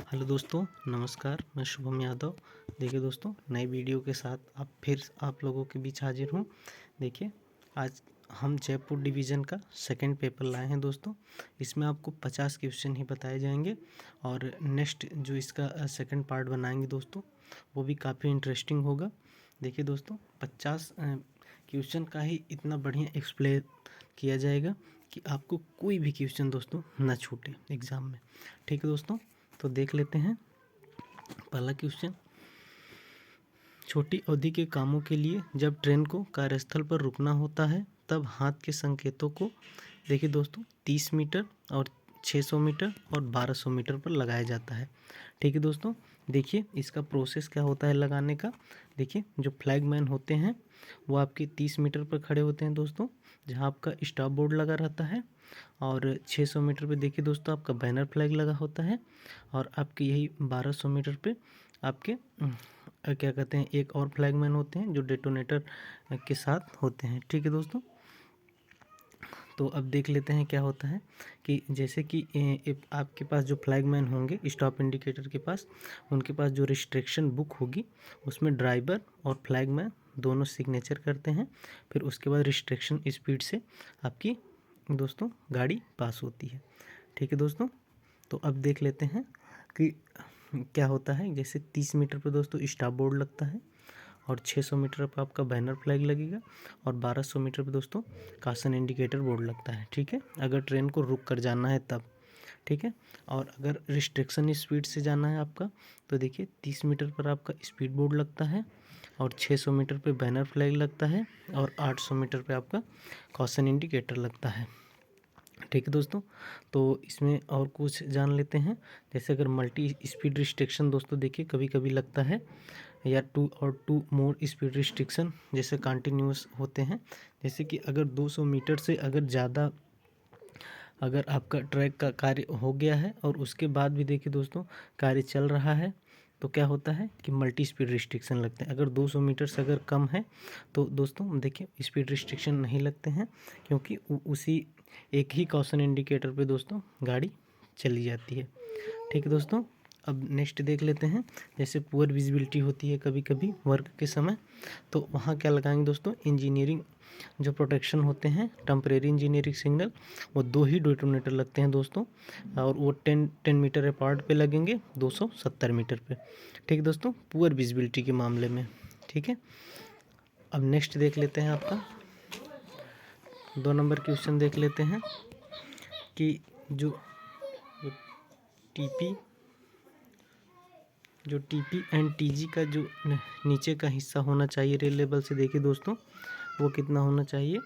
Hello दोस्तों, नमस्कार। मैं शुभम यादव। देखिए दोस्तों, नई वीडियो के साथ आप लोगों के बीच हाजिर हूँ। देखिए, आज हम जयपुर डिवीज़न का सेकंड पेपर लाए हैं दोस्तों। इसमें आपको 50 क्वेश्चन ही बताए जाएंगे और नेक्स्ट जो इसका सेकंड पार्ट बनाएंगे दोस्तों, वो भी काफ़ी इंटरेस्टिंग होगा। देखिए दोस्तों, 50 क्वेश्चन का ही इतना बढ़िया एक्सप्लेन किया जाएगा कि आपको कोई भी क्वेश्चन दोस्तों ना छूटे एग्ज़ाम में। ठीक है दोस्तों, तो देख लेते हैं पहला क्वेश्चन। छोटी अवधि के कामों के लिए जब ट्रेन को कार्यस्थल पर रुकना होता है तब हाथ के संकेतों को देखिए दोस्तों 30 मीटर और 600 मीटर और 1200 मीटर पर लगाया जाता है। ठीक है दोस्तों, देखिए इसका प्रोसेस क्या होता है लगाने का। देखिए, जो फ्लैगमैन होते हैं वो आपके 30 मीटर पर खड़े होते हैं दोस्तों, जहां आपका स्टॉप बोर्ड लगा रहता है। और 600 मीटर पे देखिए दोस्तों आपका बैनर फ्लैग लगा होता है। और आपके यही 1200 मीटर पे आपके क्या कहते हैं, एक और फ्लैगमैन होते हैं जो डेटोनेटर के साथ होते हैं। ठीक है दोस्तों, तो अब देख लेते हैं क्या होता है कि जैसे कि आपके पास जो फ्लैगमैन होंगे स्टॉप इंडिकेटर के पास, उनके पास जो रिस्ट्रिक्शन बुक होगी उसमें ड्राइवर और फ्लैगमैन दोनों सिग्नेचर करते हैं। फिर उसके बाद रिस्ट्रिक्शन स्पीड से आपकी दोस्तों गाड़ी पास होती है। ठीक है दोस्तों, तो अब देख लेते हैं कि क्या होता है। जैसे 30 मीटर पर दोस्तों स्टॉप बोर्ड लगता है और 600 मीटर पर आपका बैनर फ्लैग लगेगा और 1200 मीटर पर दोस्तों कासन इंडिकेटर बोर्ड लगता है। ठीक है, अगर ट्रेन को रुक कर जाना है तब। ठीक है, और अगर रिस्ट्रिक्शन स्पीड से जाना है आपका तो देखिए 30 मीटर पर आपका स्पीड बोर्ड लगता है और 600 मीटर पे बैनर फ्लैग लगता है और 800 मीटर पे आपका कॉशन इंडिकेटर लगता है। ठीक है दोस्तों, तो इसमें और कुछ जान लेते हैं। जैसे अगर मल्टी स्पीड रिस्ट्रिक्शन दोस्तों देखिए कभी कभी लगता है, या टू मोर स्पीड रिस्ट्रिक्शन जैसे कंटिन्यूस होते हैं। जैसे कि अगर 200 मीटर से अगर ज़्यादा अगर आपका ट्रैक का कार्य हो गया है और उसके बाद भी देखिए दोस्तों कार्य चल रहा है तो क्या होता है कि मल्टी स्पीड रिस्ट्रिक्शन लगते हैं। अगर 200 मीटर से अगर कम है तो दोस्तों देखिए स्पीड रिस्ट्रिक्शन नहीं लगते हैं, क्योंकि उसी एक ही कॉशन इंडिकेटर पे दोस्तों गाड़ी चली जाती है। ठीक है दोस्तों, अब नेक्स्ट देख लेते हैं। जैसे पुअर विजिबिलिटी होती है कभी कभी वर्क के समय, तो वहाँ क्या लगाएंगे दोस्तों, इंजीनियरिंग जो प्रोटेक्शन होते हैं टेम्परेरी इंजीनियरिंग सिग्नल, वो 2 ही डेटोनेटर लगते हैं दोस्तों और वो 10 मीटर अपार्ट पे लगेंगे 270 मीटर पे। ठीक है दोस्तों, पुअर विजिबिलिटी के मामले में। ठीक है, अब नेक्स्ट देख लेते हैं आपका 2 नंबर क्वेश्चन देख लेते हैं कि जो टीपी एंड टीजी का जो नीचे का हिस्सा होना चाहिए रेल लेवल से, देखिए दोस्तों वो कितना होना चाहिए।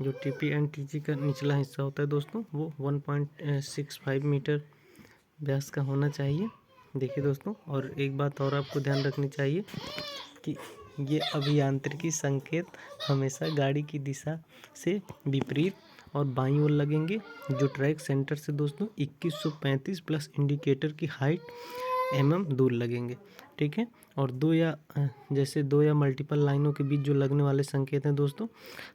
जो टीपी एंड टीजी का निचला हिस्सा होता है दोस्तों वो 1.65 मीटर व्यास का होना चाहिए। देखिए दोस्तों, और एक बात और आपको ध्यान रखनी चाहिए कि ये अभियांत्रिकी संकेत हमेशा गाड़ी की दिशा से विपरीत और बाईं ओर लगेंगे, जो ट्रैक सेंटर से दोस्तों 2135 प्लस इंडिकेटर की हाइट दूर लगेंगे। ठीक है, और जैसे दो या मल्टीपल लाइनों के बीच जो लगने वाले संकेत हैं दोस्तों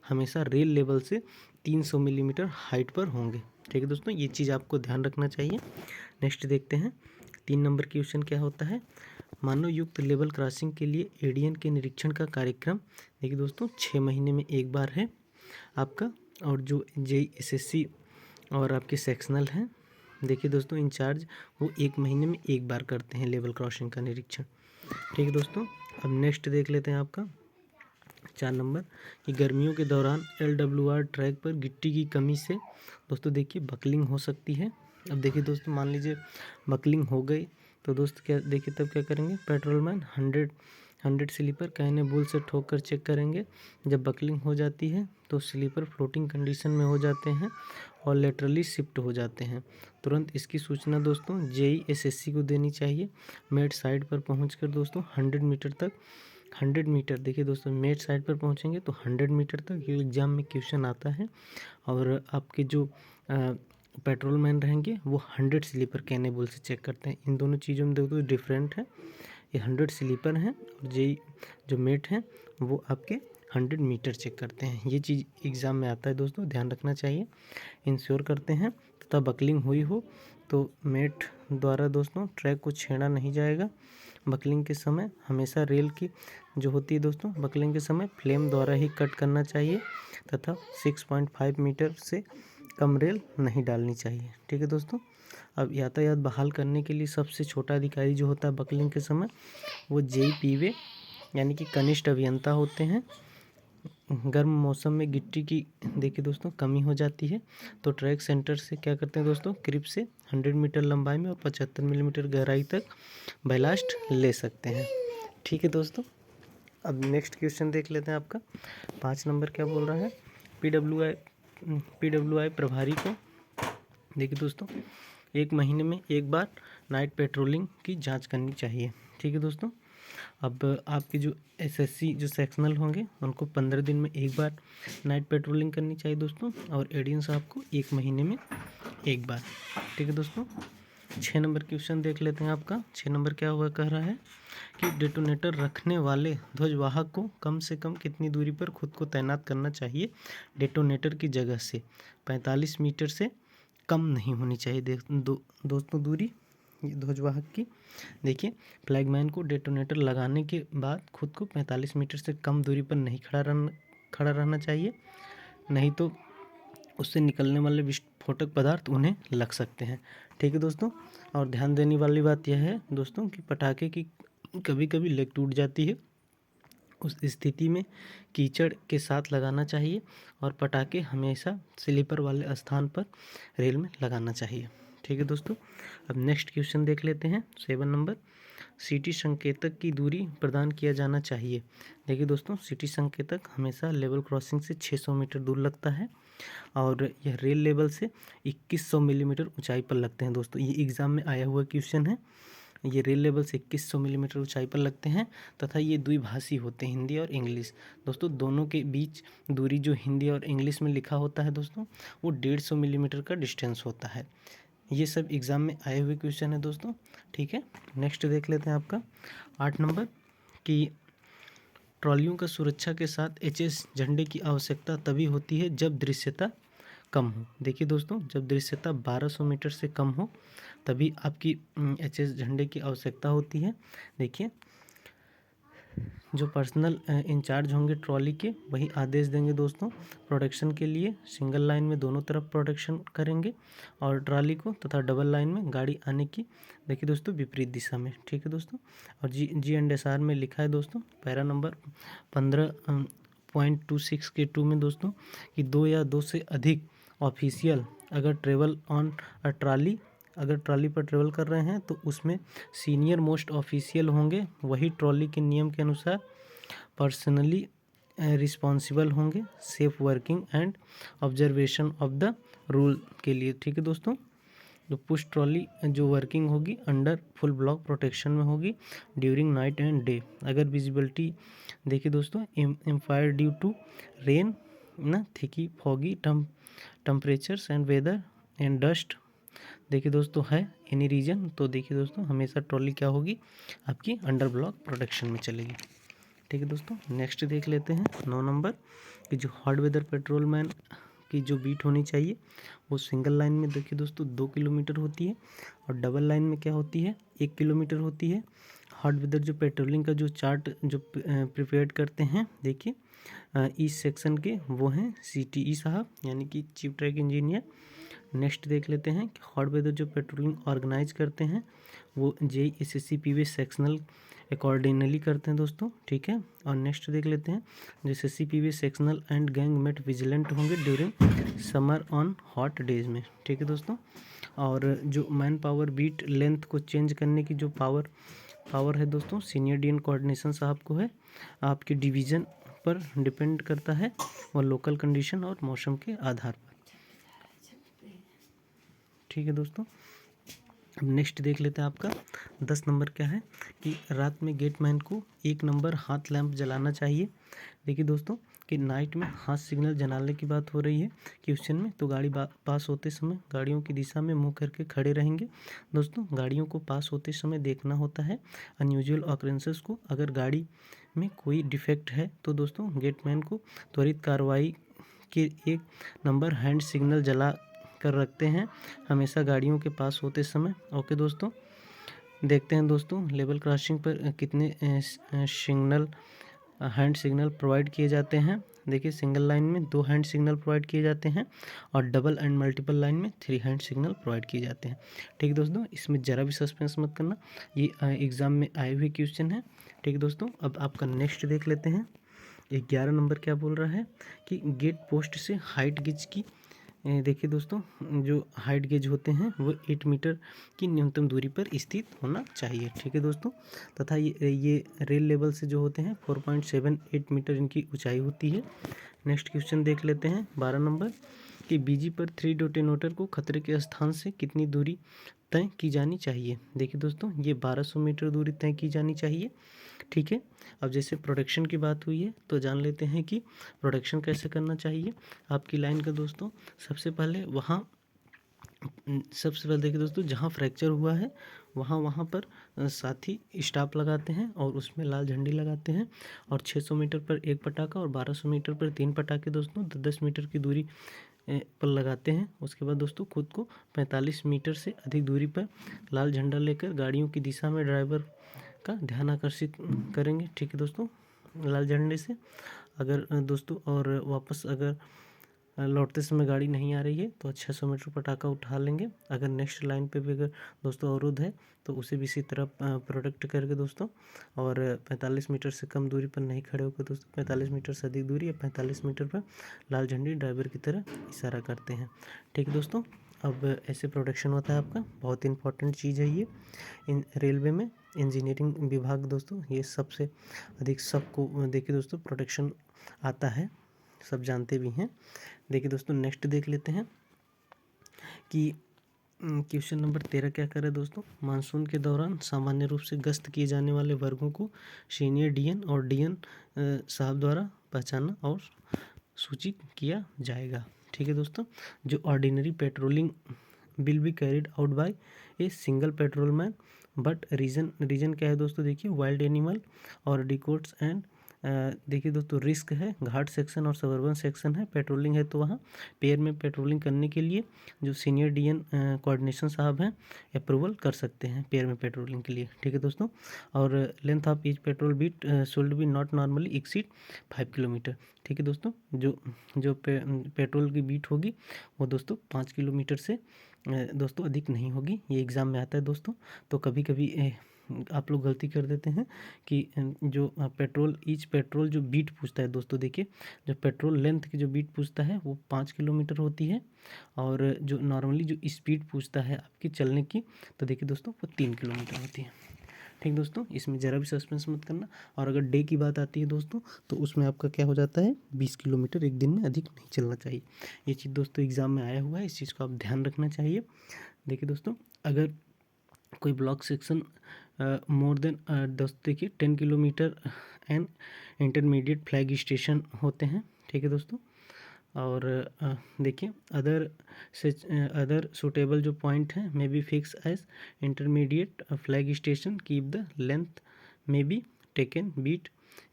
हमेशा रेल लेवल से 300 मिलीमीटर हाइट पर होंगे। ठीक है दोस्तों, ये चीज़ आपको ध्यान रखना चाहिए। नेक्स्ट देखते हैं 3 नंबर क्वेश्चन क्या होता है। मानव युक्त लेवल क्रॉसिंग के लिए एडीएन के निरीक्षण का कार्यक्रम देखिए दोस्तों 6 महीने में एक बार है आपका। और जो JSSC और आपके सेक्शनल हैं देखिए दोस्तों इंचार्ज, वो 1 महीने में एक बार करते हैं लेवल क्रॉसिंग का निरीक्षण। ठीक है दोस्तों, अब नेक्स्ट देख लेते हैं आपका 4 नंबर कि गर्मियों के दौरान LWR ट्रैक पर गिट्टी की कमी से दोस्तों देखिए बकलिंग हो सकती है। अब देखिए दोस्तों, मान लीजिए बकलिंग हो गई तो दोस्त क्या देखिए तब क्या करेंगे, पेट्रोलमैन 100 स्लीपर कहने बुल से ठोक कर चेक करेंगे। जब बकलिंग हो जाती है तो स्लीपर फ्लोटिंग कंडीशन में हो जाते हैं और लेटरली शिफ्ट हो जाते हैं। तुरंत इसकी सूचना दोस्तों JESSC को देनी चाहिए। मेट साइड पर पहुंचकर दोस्तों 100 मीटर देखिए दोस्तों मेट साइड पर पहुंचेंगे तो 100 मीटर तक ये एग्जाम में क्वेश्चन आता है। और आपके जो पेट्रोलमैन रहेंगे वो 100 स्लीपर कैनेबल से चेक करते हैं। इन दोनों चीज़ों में देखो डिफरेंट है, ये 100 स्लीपर हैं और जो मेट हैं वो आपके 100 मीटर चेक करते हैं। ये चीज़ एग्ज़ाम में आता है दोस्तों, ध्यान रखना चाहिए। इंश्योर करते हैं तथा बकलिंग हुई हो तो मेट द्वारा दोस्तों ट्रैक को छेड़ा नहीं जाएगा। बकलिंग के समय हमेशा रेल की जो होती है दोस्तों, बकलिंग के समय फ्लेम द्वारा ही कट करना चाहिए तथा 6.5 मीटर से कम रेल नहीं डालनी चाहिए। ठीक है दोस्तों। अब यातायात बहाल करने के लिए सबसे छोटा अधिकारी जो होता है बकलिंग के समय, वो JPV यानी कि कनिष्ठ अभियंता होते हैं। गर्म मौसम में गिट्टी की देखिए दोस्तों कमी हो जाती है, तो ट्रैक सेंटर से क्या करते हैं दोस्तों, क्रिप से 100 मीटर लंबाई में और 75 मिलीमीटर गहराई तक बैलास्ट ले सकते हैं। ठीक है दोस्तों। अब नेक्स्ट क्वेश्चन देख लेते हैं आपका 5 नंबर क्या बोल रहा है। PWI प्रभारी को देखिए दोस्तों 1 महीने में 1 बार नाइट पेट्रोलिंग की जांच करनी चाहिए। ठीक है दोस्तों। अब आपके जो SSC जो सेक्शनल होंगे उनको 15 दिन में 1 बार नाइट पेट्रोलिंग करनी चाहिए दोस्तों, और एडीएन साहब को 1 महीने में 1 बार। ठीक है दोस्तों। 6 नंबर क्वेश्चन देख लेते हैं आपका। 6 नंबर क्या हुआ कह रहा है कि डेटोनेटर रखने वाले ध्वजवाहक को कम से कम कितनी दूरी पर खुद को तैनात करना चाहिए डेटोनेटर की जगह से। 45 मीटर से कम नहीं होनी चाहिए दोस्तों दूरी ध्वजवाहक की। देखिए फ्लैगमैन को डेटोनेटर लगाने के बाद खुद को 45 मीटर से कम दूरी पर नहीं खड़ा रहना चाहिए, नहीं तो उससे निकलने वाले विस्फोटक पदार्थ उन्हें लग सकते हैं। ठीक है दोस्तों। और ध्यान देने वाली बात यह है दोस्तों कि पटाखे की कभी कभी लेग टूट जाती है, उस स्थिति में कीचड़ के साथ लगाना चाहिए और पटाखे हमेशा स्लीपर वाले स्थान पर रेल में लगाना चाहिए। ठीक है दोस्तों। अब नेक्स्ट क्वेश्चन देख लेते हैं 7 नंबर। सिटी संकेतक की दूरी प्रदान किया जाना चाहिए। देखिए दोस्तों सिटी संकेतक हमेशा लेवल क्रॉसिंग से 600 मीटर दूर लगता है और यह रेल लेवल से 2100 मिलीमीटर ऊंचाई पर लगते हैं दोस्तों। ये एग्जाम में आया हुआ क्वेश्चन है। ये रेल लेवल से 2100 मिलीमीटर ऊंचाई पर लगते हैं तथा ये द्विभाषी होते हैं, हिंदी और इंग्लिश। दोस्तों दोनों के बीच दूरी जो हिंदी और इंग्लिश में लिखा होता है दोस्तों, वो 150 मिलीमीटर का डिस्टेंस होता है। ये सब एग्ज़ाम में आए हुए क्वेश्चन है दोस्तों। ठीक है। नेक्स्ट देख लेते हैं आपका 8 नंबर कि ट्रॉलियों का सुरक्षा के साथ HS झंडे की आवश्यकता तभी होती है जब दृश्यता कम हो। देखिए दोस्तों जब दृश्यता 1200 मीटर से कम हो तभी आपकी HS झंडे की आवश्यकता होती है। देखिए जो पर्सनल इंचार्ज होंगे ट्रॉली के वही आदेश देंगे दोस्तों प्रोटेक्शन के लिए। सिंगल लाइन में दोनों तरफ प्रोटेक्शन करेंगे और ट्रॉली को तथा डबल लाइन में गाड़ी आने की देखिए दोस्तों विपरीत दिशा में। ठीक है दोस्तों। और GNDSR में लिखा है दोस्तों पैरा नंबर 15.26 के 2 में दोस्तों कि 2 या 2 से अधिक ऑफिशियल अगर ट्रेवल ऑन अ ट्रॉली, अगर ट्रॉली पर ट्रेवल कर रहे हैं तो उसमें सीनियर मोस्ट ऑफिशियल होंगे, वही ट्रॉली के नियम के अनुसार पर्सनली रिस्पॉन्सिबल होंगे safe working and observation of the rule के लिए। ठीक है दोस्तों। तो पुश ट्रॉली जो वर्किंग होगी अंडर फुल ब्लॉक प्रोटेक्शन में होगी ड्यूरिंग नाइट एंड डे। अगर विजिबिलिटी देखिए दोस्तों इम्पायर ड्यू टू रेन ना thick foggy temperatures and weather and dust देखिए दोस्तों है एनी रीजन, तो देखिए दोस्तों हमेशा ट्रॉली क्या होगी आपकी अंडर ब्लॉक प्रोटेक्शन में चलेगी। ठीक है दोस्तों। नेक्स्ट देख लेते हैं 9 नंबर कि जो हॉट वेदर पेट्रोलमैन की जो बीट होनी चाहिए वो सिंगल लाइन में देखिए दोस्तों 2 किलोमीटर होती है और डबल लाइन में क्या होती है 1 किलोमीटर होती है। हॉट वेदर जो पेट्रोलिंग का जो चार्ट जो प्रिपेयर करते हैं देखिए इस सेक्शन के वो हैं CTE साहब यानी कि चीफ ट्रैक इंजीनियर। नेक्स्ट देख लेते हैं कि हॉट वेदर जो पेट्रोलिंग ऑर्गेनाइज करते हैं वो JSSC PV सेक्शनल अकॉर्डिनली करते हैं दोस्तों। ठीक है। और नेक्स्ट देख लेते हैं जो SSC PV sectional and gang mate vigilant होंगे during summer on hot days में। ठीक है दोस्तों। और जो मैन पावर बीट लेंथ को चेंज करने की जो पावर है दोस्तों सीनियर DN कोऑर्डिनेशन साहब को है। आपकी डिवीज़न पर डिपेंड करता है और लोकल कंडीशन और मौसम के आधार पर। ठीक है दोस्तों। अब नेक्स्ट देख लेते हैं आपका 10 नंबर क्या है कि रात में गेटमैन को 1 नंबर हाथ लैंप जलाना चाहिए। देखिए दोस्तों कि नाइट में हाथ सिग्नल जलाने की बात हो रही है क्वेश्चन में, तो गाड़ी पास होते समय गाड़ियों की दिशा में मुंह करके खड़े रहेंगे। दोस्तों गाड़ियों को पास होते समय देखना होता है अनयूजुअल ऑकरेंसेस को। अगर गाड़ी में कोई डिफेक्ट है तो दोस्तों गेटमैन को त्वरित कार्रवाई के 1 नंबर हैंड सिग्नल जला कर रखते हैं हमेशा गाड़ियों के पास होते समय। ओके दोस्तों, देखते हैं दोस्तों लेवल क्रॉसिंग पर कितने सिग्नल हैंड सिग्नल प्रोवाइड किए जाते हैं। देखिए सिंगल लाइन में 2 हैंड सिग्नल प्रोवाइड किए जाते हैं और डबल एंड मल्टीपल लाइन में 3 हैंड सिग्नल प्रोवाइड किए जाते हैं। ठीक है दोस्तों, इसमें ज़रा भी सस्पेंस मत करना, ये एग्ज़ाम में आए हुए क्वेश्चन है। ठीक है दोस्तों, अब आपका नेक्स्ट देख लेते हैं। 11 नंबर क्या बोल रहा है कि गेट पोस्ट से हाइट गेज की देखिए दोस्तों, जो हाइट गेज होते हैं वो 8 मीटर की न्यूनतम दूरी पर स्थित होना चाहिए। ठीक है दोस्तों, तथा ये रेल लेवल से जो होते हैं 4.78 मीटर इनकी ऊंचाई होती है। नेक्स्ट क्वेश्चन देख लेते हैं 12 नंबर कि बीजी पर 3 डेटोनेटर को खतरे के स्थान से कितनी दूरी तय की जानी चाहिए। देखिए दोस्तों, ये 1200 मीटर दूरी तय की जानी चाहिए। ठीक है, अब जैसे प्रोडक्शन की बात हुई है तो जान लेते हैं कि प्रोडक्शन कैसे करना चाहिए आपकी लाइन का दोस्तों। सबसे पहले देखिए दोस्तों, जहाँ फ्रैक्चर हुआ है वहाँ पर साथी स्टाफ लगाते हैं और उसमें लाल झंडी लगाते हैं और 600 मीटर पर एक पटाखा और 1200 मीटर पर 3 पटाखे दोस्तों 10 मीटर की दूरी पर लगाते हैं। उसके बाद दोस्तों खुद को 45 मीटर से अधिक दूरी पर लाल झंडा लेकर गाड़ियों की दिशा में ड्राइवर का ध्यान आकर्षित करेंगे। ठीक है दोस्तों, लाल झंडे से अगर दोस्तों और वापस अगर लौटते समय गाड़ी नहीं आ रही है तो 600 मीटर पटाखा उठा लेंगे। अगर नेक्स्ट लाइन पे भी अगर दोस्तों अवरुद्ध है तो उसे भी इसी तरह प्रोटेक्ट करके दोस्तों, और 45 मीटर से कम दूरी पर नहीं खड़े होकर दोस्तों 45 मीटर से अधिक दूरी या 45 मीटर पर लाल झंडी ड्राइवर की तरह इशारा करते हैं। ठीक है दोस्तों, अब ऐसे प्रोटेक्शन होता है आपका, बहुत इंपॉर्टेंट चीज़ है ये इन रेलवे में। इंजीनियरिंग विभाग दोस्तों ये सबसे अधिक सबको देखिए दोस्तों प्रोटेक्शन आता है, सब जानते भी हैं। देखिए दोस्तों नेक्स्ट देख लेते हैं कि क्वेश्चन नंबर 13 क्या कर रहा है दोस्तों। मानसून के दौरान सामान्य रूप से गश्त किए जाने वाले वर्गों को सीनियर डीएन और डीएन साहब द्वारा पहचाना और सूचित किया जाएगा। ठीक है दोस्तों, जो ordinary patrolling will be carried out by a single patrolman but reason क्या है दोस्तों, देखिए वाइल्ड एनिमल और डिकोट्स एंड देखिए दोस्तों रिस्क है, घाट सेक्शन और सबर्बन सेक्शन है। पेट्रोलिंग है तो वहाँ पेयर में पेट्रोलिंग करने के लिए जो सीनियर डीएन कोऑर्डिनेशन साहब हैं अप्रूवल कर सकते हैं पेयर में पेट्रोलिंग के लिए। ठीक है दोस्तों, और length of each patrol beat should be not normally exceed 5 kilometre. ठीक है दोस्तों, जो पेट्रोल की बीट होगी वो दोस्तों 5 किलोमीटर से दोस्तों अधिक नहीं होगी। ये एग्ज़ाम में आता है दोस्तों, तो कभी कभी आप लोग गलती कर देते हैं कि जो पेट्रोल जो बीट पूछता है दोस्तों, देखिए जो पेट्रोल लेंथ की जो बीट पूछता है वो 5 किलोमीटर होती है और जो नॉर्मली जो स्पीड पूछता है आपकी चलने की तो देखिए दोस्तों वो 3 किलोमीटर होती है। ठीक दोस्तों, इसमें ज़रा भी सस्पेंस मत करना। और अगर डे की बात आती है दोस्तों तो उसमें आपका क्या हो जाता है 20 किलोमीटर एक दिन में अधिक नहीं चलना चाहिए। ये चीज़ दोस्तों एग्ज़ाम में आया हुआ है, इस चीज़ को आप ध्यान रखना चाहिए। देखिए दोस्तों, अगर कोई ब्लॉक सेक्शन मोर देन दोस्तों देखिए 10 kilometre and intermediate flag station होते हैं। ठीक है दोस्तों, और देखिए अदर सुटेबल जो पॉइंट हैं may be fix as intermediate flag station keep the length may be taken beat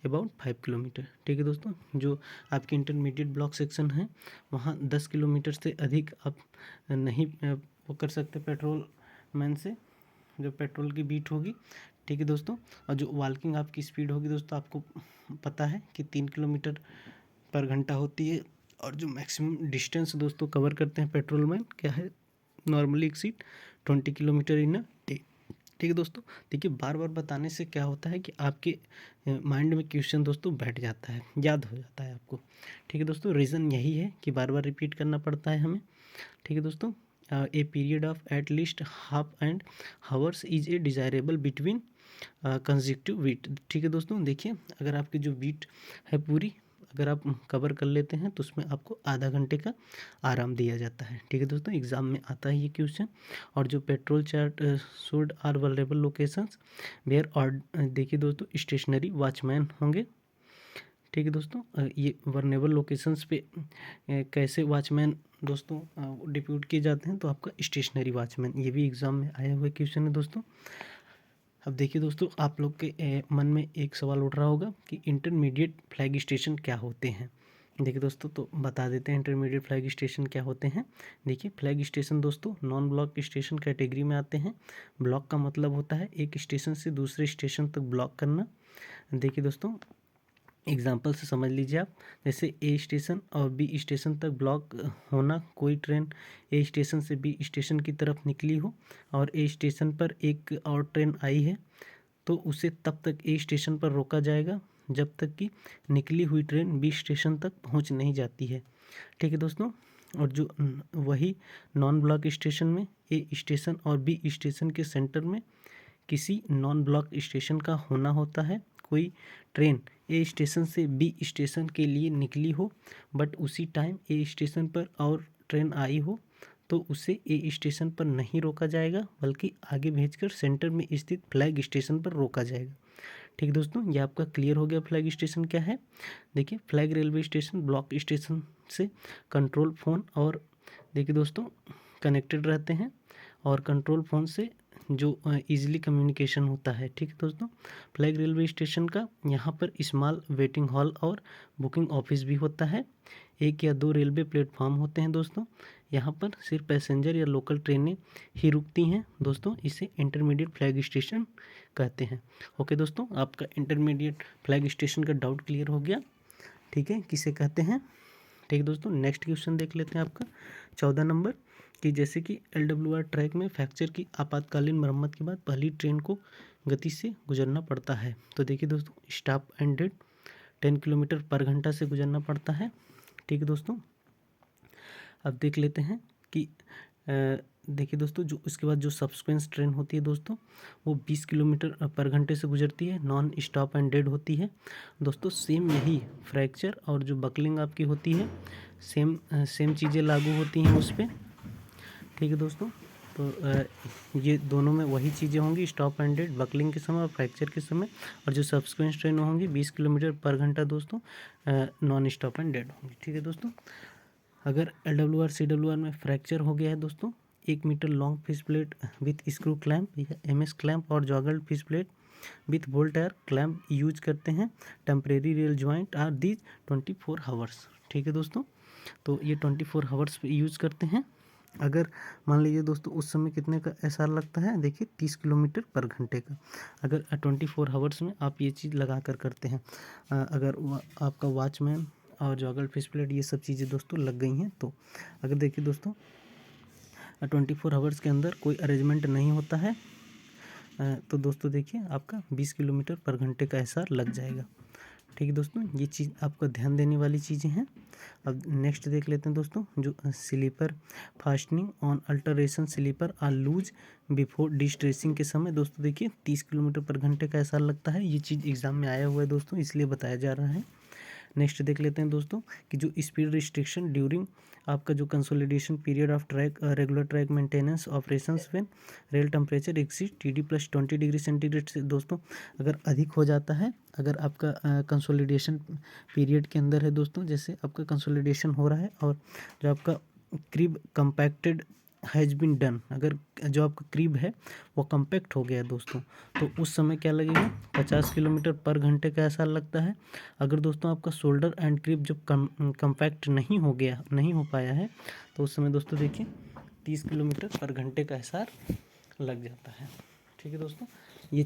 about 5 kilometre. ठीक है दोस्तों, जो आपके इंटरमीडिएट ब्लॉक सेक्शन है वहाँ 10 किलोमीटर से अधिक आप नहीं वो कर सकते पेट्रोल मैन से जो पेट्रोल की बीट होगी। ठीक है दोस्तों, और जो वॉकिंग आपकी स्पीड होगी दोस्तों आपको पता है कि 3 किलोमीटर पर घंटा होती है। और जो मैक्सिमम डिस्टेंस दोस्तों कवर करते हैं पेट्रोल मैन क्या है normally exceed 20 kilometre in a day. ठीक है दोस्तों, देखिए बार बार बताने से क्या होता है कि आपके माइंड में क्वेश्चन दोस्तों बैठ जाता है, याद हो जाता है आपको। ठीक है दोस्तों, रीज़न यही है कि बार बार रिपीट करना पड़ता है हमें। ठीक है दोस्तों, a period of at least half and hours is a desirable between consecutive beat. ठीक है दोस्तों, देखिए अगर आपकी जो बीट है पूरी अगर आप कवर कर लेते हैं तो उसमें आपको आधा घंटे का आराम दिया जाता है। ठीक है दोस्तों, एग्ज़ाम में आता है ये क्वेश्चन। और जो patrol chart should are vulnerable locations where और देखिए दोस्तों स्टेशनरी वॉचमैन होंगे। ठीक है दोस्तों, ये वर्नेबल लोकेशंस पे कैसे वॉचमैन दोस्तों डिप्यूट किए जाते हैं तो आपका स्टेशनरी वॉचमैन, ये भी एग्ज़ाम में आया हुआ क्वेश्चन है दोस्तों। अब देखिए दोस्तों, आप लोग के मन में एक सवाल उठ रहा होगा कि इंटरमीडिएट फ्लैग स्टेशन क्या होते हैं। देखिए दोस्तों, तो बता देते हैं इंटरमीडिएट फ्लैग स्टेशन क्या होते हैं। देखिए, फ्लैग स्टेशन दोस्तों नॉन ब्लॉक स्टेशन कैटेगरी में आते हैं। ब्लॉक का मतलब होता है एक स्टेशन से दूसरे स्टेशन तक ब्लॉक करना। देखिए दोस्तों, एग्जाम्पल से समझ लीजिए आप, जैसे ए स्टेशन और बी स्टेशन तक ब्लॉक होना, कोई ट्रेन ए स्टेशन से बी स्टेशन की तरफ निकली हो और ए स्टेशन पर एक और ट्रेन आई है, तो उसे तब तक ए स्टेशन पर रोका जाएगा जब तक कि निकली हुई ट्रेन बी स्टेशन तक पहुंच नहीं जाती है। ठीक है दोस्तों, और जो वही नॉन ब्लॉक स्टेशन में ए स्टेशन और बी स्टेशन के सेंटर में किसी नॉन ब्लॉक स्टेशन का होना होता है। कोई ट्रेन ए स्टेशन से बी स्टेशन के लिए निकली हो बट उसी टाइम ए स्टेशन पर और ट्रेन आई हो, तो उसे ए स्टेशन पर नहीं रोका जाएगा बल्कि आगे भेजकर सेंटर में स्थित फ्लैग स्टेशन पर रोका जाएगा। ठीक है दोस्तों, ये आपका क्लियर हो गया फ्लैग स्टेशन क्या है। देखिए, flag railway station block station से कंट्रोल फोन और देखिए दोस्तों कनेक्टेड रहते हैं और कंट्रोल फोन से जो इजीली कम्युनिकेशन होता है। ठीक है दोस्तों, फ्लैग रेलवे स्टेशन का यहाँ पर स्मॉल वेटिंग हॉल और बुकिंग ऑफिस भी होता है। 1 या 2 रेलवे प्लेटफॉर्म होते हैं दोस्तों। यहाँ पर सिर्फ पैसेंजर या लोकल ट्रेनें ही रुकती हैं दोस्तों। इसे इंटरमीडिएट फ्लैग स्टेशन कहते हैं। ओके दोस्तों, आपका इंटरमीडिएट फ्लैग स्टेशन का डाउट क्लियर हो गया। ठीक है, किसे कहते हैं। ठीक है दोस्तों, नेक्स्ट क्वेश्चन देख लेते हैं आपका 14 नंबर, कि जैसे कि LWR ट्रैक में फ्रैक्चर की आपातकालीन मरम्मत के बाद पहली ट्रेन को गति से गुजरना पड़ता है। तो देखिए दोस्तों, स्टॉप एंड डेड 10 किलोमीटर पर घंटा से गुजरना पड़ता है। ठीक है दोस्तों, अब देख लेते हैं कि देखिए दोस्तों, जो उसके बाद जो सब्सिक्वेंस ट्रेन होती है दोस्तों, वो 20 किलोमीटर पर घंटे से गुजरती है, नॉन स्टॉप एंड डेड होती है दोस्तों। सेम यही फ्रैक्चर और जो बकलिंग आपकी होती है, सेम चीज़ें लागू होती हैं उस पर। ठीक है दोस्तों, तो ये दोनों में वही चीज़ें होंगी, स्टॉप एंड डेड बकलिंग के समय और फ्रैक्चर के समय। और जो सब्सिक्वेंस ट्रेन होंगी 20 किलोमीटर पर घंटा दोस्तों, नॉन स्टॉप एंड डेड होंगी। ठीक है दोस्तों, अगर LWR CWR में फ्रैक्चर हो गया है दोस्तों, 1 metre long fish plate with screw clamp या MS क्लैम्प और joggled fish plate with bolt tyre clamp use करते हैं। Temporary rail joint are these 24 hours. ठीक है दोस्तों, तो ये 24 आवर्स पे यूज करते हैं। अगर मान लीजिए दोस्तों उस समय कितने का SR लगता है, देखिए 30 किलोमीटर पर घंटे का। अगर 24 आवर्स में आप ये चीज़ लगा कर करते हैं, अगर आपका वॉचमैन और जॉगल फिश प्लेट ये सब चीज़ें दोस्तों लग गई हैं, तो अगर देखिए दोस्तों 24 आवर्स के अंदर कोई अरेंजमेंट नहीं होता है, तो दोस्तों देखिए आपका 20 किलोमीटर पर घंटे का SR लग जाएगा। ठीक है दोस्तों, ये चीज़ आपका ध्यान देने वाली चीज़ें हैं। अब नेक्स्ट देख लेते हैं दोस्तों, जो sleeper fastening on alteration sleeper are loose before distressing के समय दोस्तों देखिए 30 किलोमीटर पर घंटे का SR लगता है। ये चीज़ एग्जाम में आया हुआ है दोस्तों, इसलिए बताया जा रहा है। नेक्स्ट देख लेते हैं दोस्तों, कि जो स्पीड रिस्ट्रिक्शन ड्यूरिंग आपका जो consolidation period of track regular track maintenance operations when rail temperature exceed TD + 20 degree centigrade से दोस्तों अगर अधिक हो जाता है, अगर आपका कंसोलिडेशन पीरियड के अंदर है दोस्तों, जैसे आपका कंसोलिडेशन हो रहा है और जो आपका crib compacted has been done, अगर जो आपका क्रीब है वो कंपैक्ट हो गया दोस्तों, तो उस समय क्या लगेगा, 50 किलोमीटर पर घंटे का SR लगता है। अगर दोस्तों आपका शोल्डर एंड क्रीब जब कंपैक्ट नहीं हो पाया है, तो उस समय दोस्तों देखिए 30 किलोमीटर पर घंटे का SR लग जाता है। ठीक है दोस्तों, ये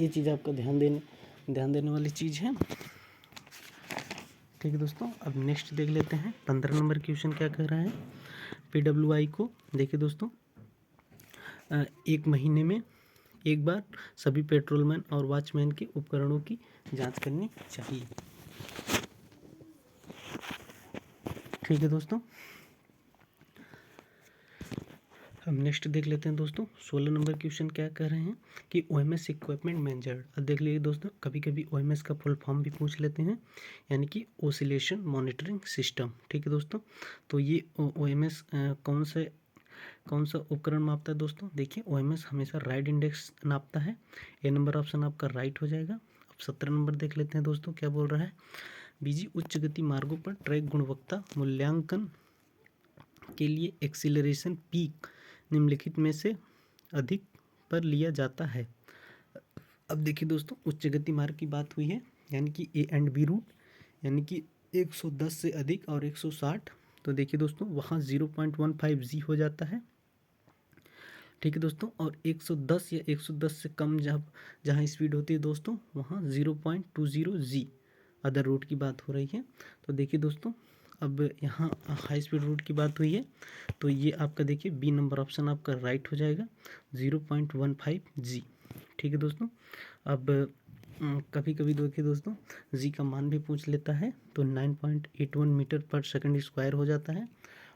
चीज़ आपका ध्यान देने वाली चीज़ है। ठीक है दोस्तों, अब नेक्स्ट देख लेते हैं 15 नंबर क्वेश्चन क्या कह रहा है। PWI को देखिए दोस्तों 1 महीने में एक बार सभी पेट्रोलमैन और वॉचमैन के उपकरणों की जांच करनी चाहिए। ठीक है दोस्तों, अब नेक्स्ट देख लेते हैं दोस्तों 16 नंबर क्वेश्चन क्या कह रहे हैं, कि OMS इक्विपमेंट मेजर्ड। अब देख लीजिए दोस्तों, कभी कभी OMS का फुल फॉर्म भी पूछ लेते हैं, यानी कि ओसिलेशन मॉनिटरिंग सिस्टम। ठीक है दोस्तों, तो ये OMS कौन सा उपकरण मापता है दोस्तों, देखिए OMS हमेशा राइड इंडेक्स नापता है। ए नंबर ऑप्शन आपका राइट हो जाएगा। अब 17 नंबर देख लेते हैं दोस्तों, क्या बोल रहा है, बीजी उच्च गति मार्गों पर ट्रैक गुणवत्ता मूल्यांकन के लिए एक्सीलरेशन पीक निम्नलिखित में से अधिक पर लिया जाता है। अब देखिए दोस्तों, उच्च गति मार्ग की बात हुई है, यानी कि A एंड B रूट, यानी कि 110 से अधिक और 160, तो देखिए दोस्तों वहाँ 0.15 जी हो जाता है। ठीक है दोस्तों, और 110 या 110 से कम जब जहाँ स्पीड होती है दोस्तों वहाँ 0.20 जी अदर रूट की बात हो रही है। तो देखिए दोस्तों अब यहाँ हाई स्पीड रूट की बात हुई है, तो ये आपका देखिए बी नंबर ऑप्शन आपका राइट हो जाएगा 0.15 जी। ठीक है दोस्तों, अब कभी कभी देखिए दोस्तों जी का मान भी पूछ लेता है, तो 9.81 मीटर पर सेकंड स्क्वायर हो जाता है।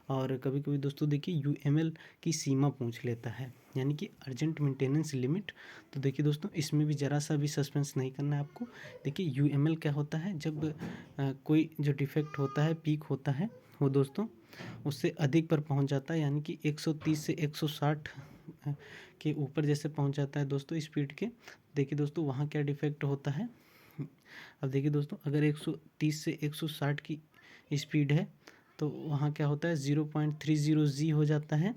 और कभी कभी दोस्तों देखिए यूएमएल की सीमा पूछ लेता है, यानी कि अर्जेंट मेंटेनेंस लिमिट। तो देखिए दोस्तों इसमें भी ज़रा सा भी सस्पेंस नहीं करना है आपको। देखिए यूएमएल क्या होता है, जब कोई जो डिफेक्ट होता है, पीक होता है, वो दोस्तों उससे अधिक पर पहुंच जाता है, यानी कि 130 से 160 के ऊपर जैसे पहुंच जाता है दोस्तों स्पीड के। देखिए दोस्तों वहाँ क्या डिफेक्ट होता है। अब देखिए दोस्तों अगर 130 से 160 की स्पीड है तो वहाँ क्या होता है 0.30 जी हो जाता है।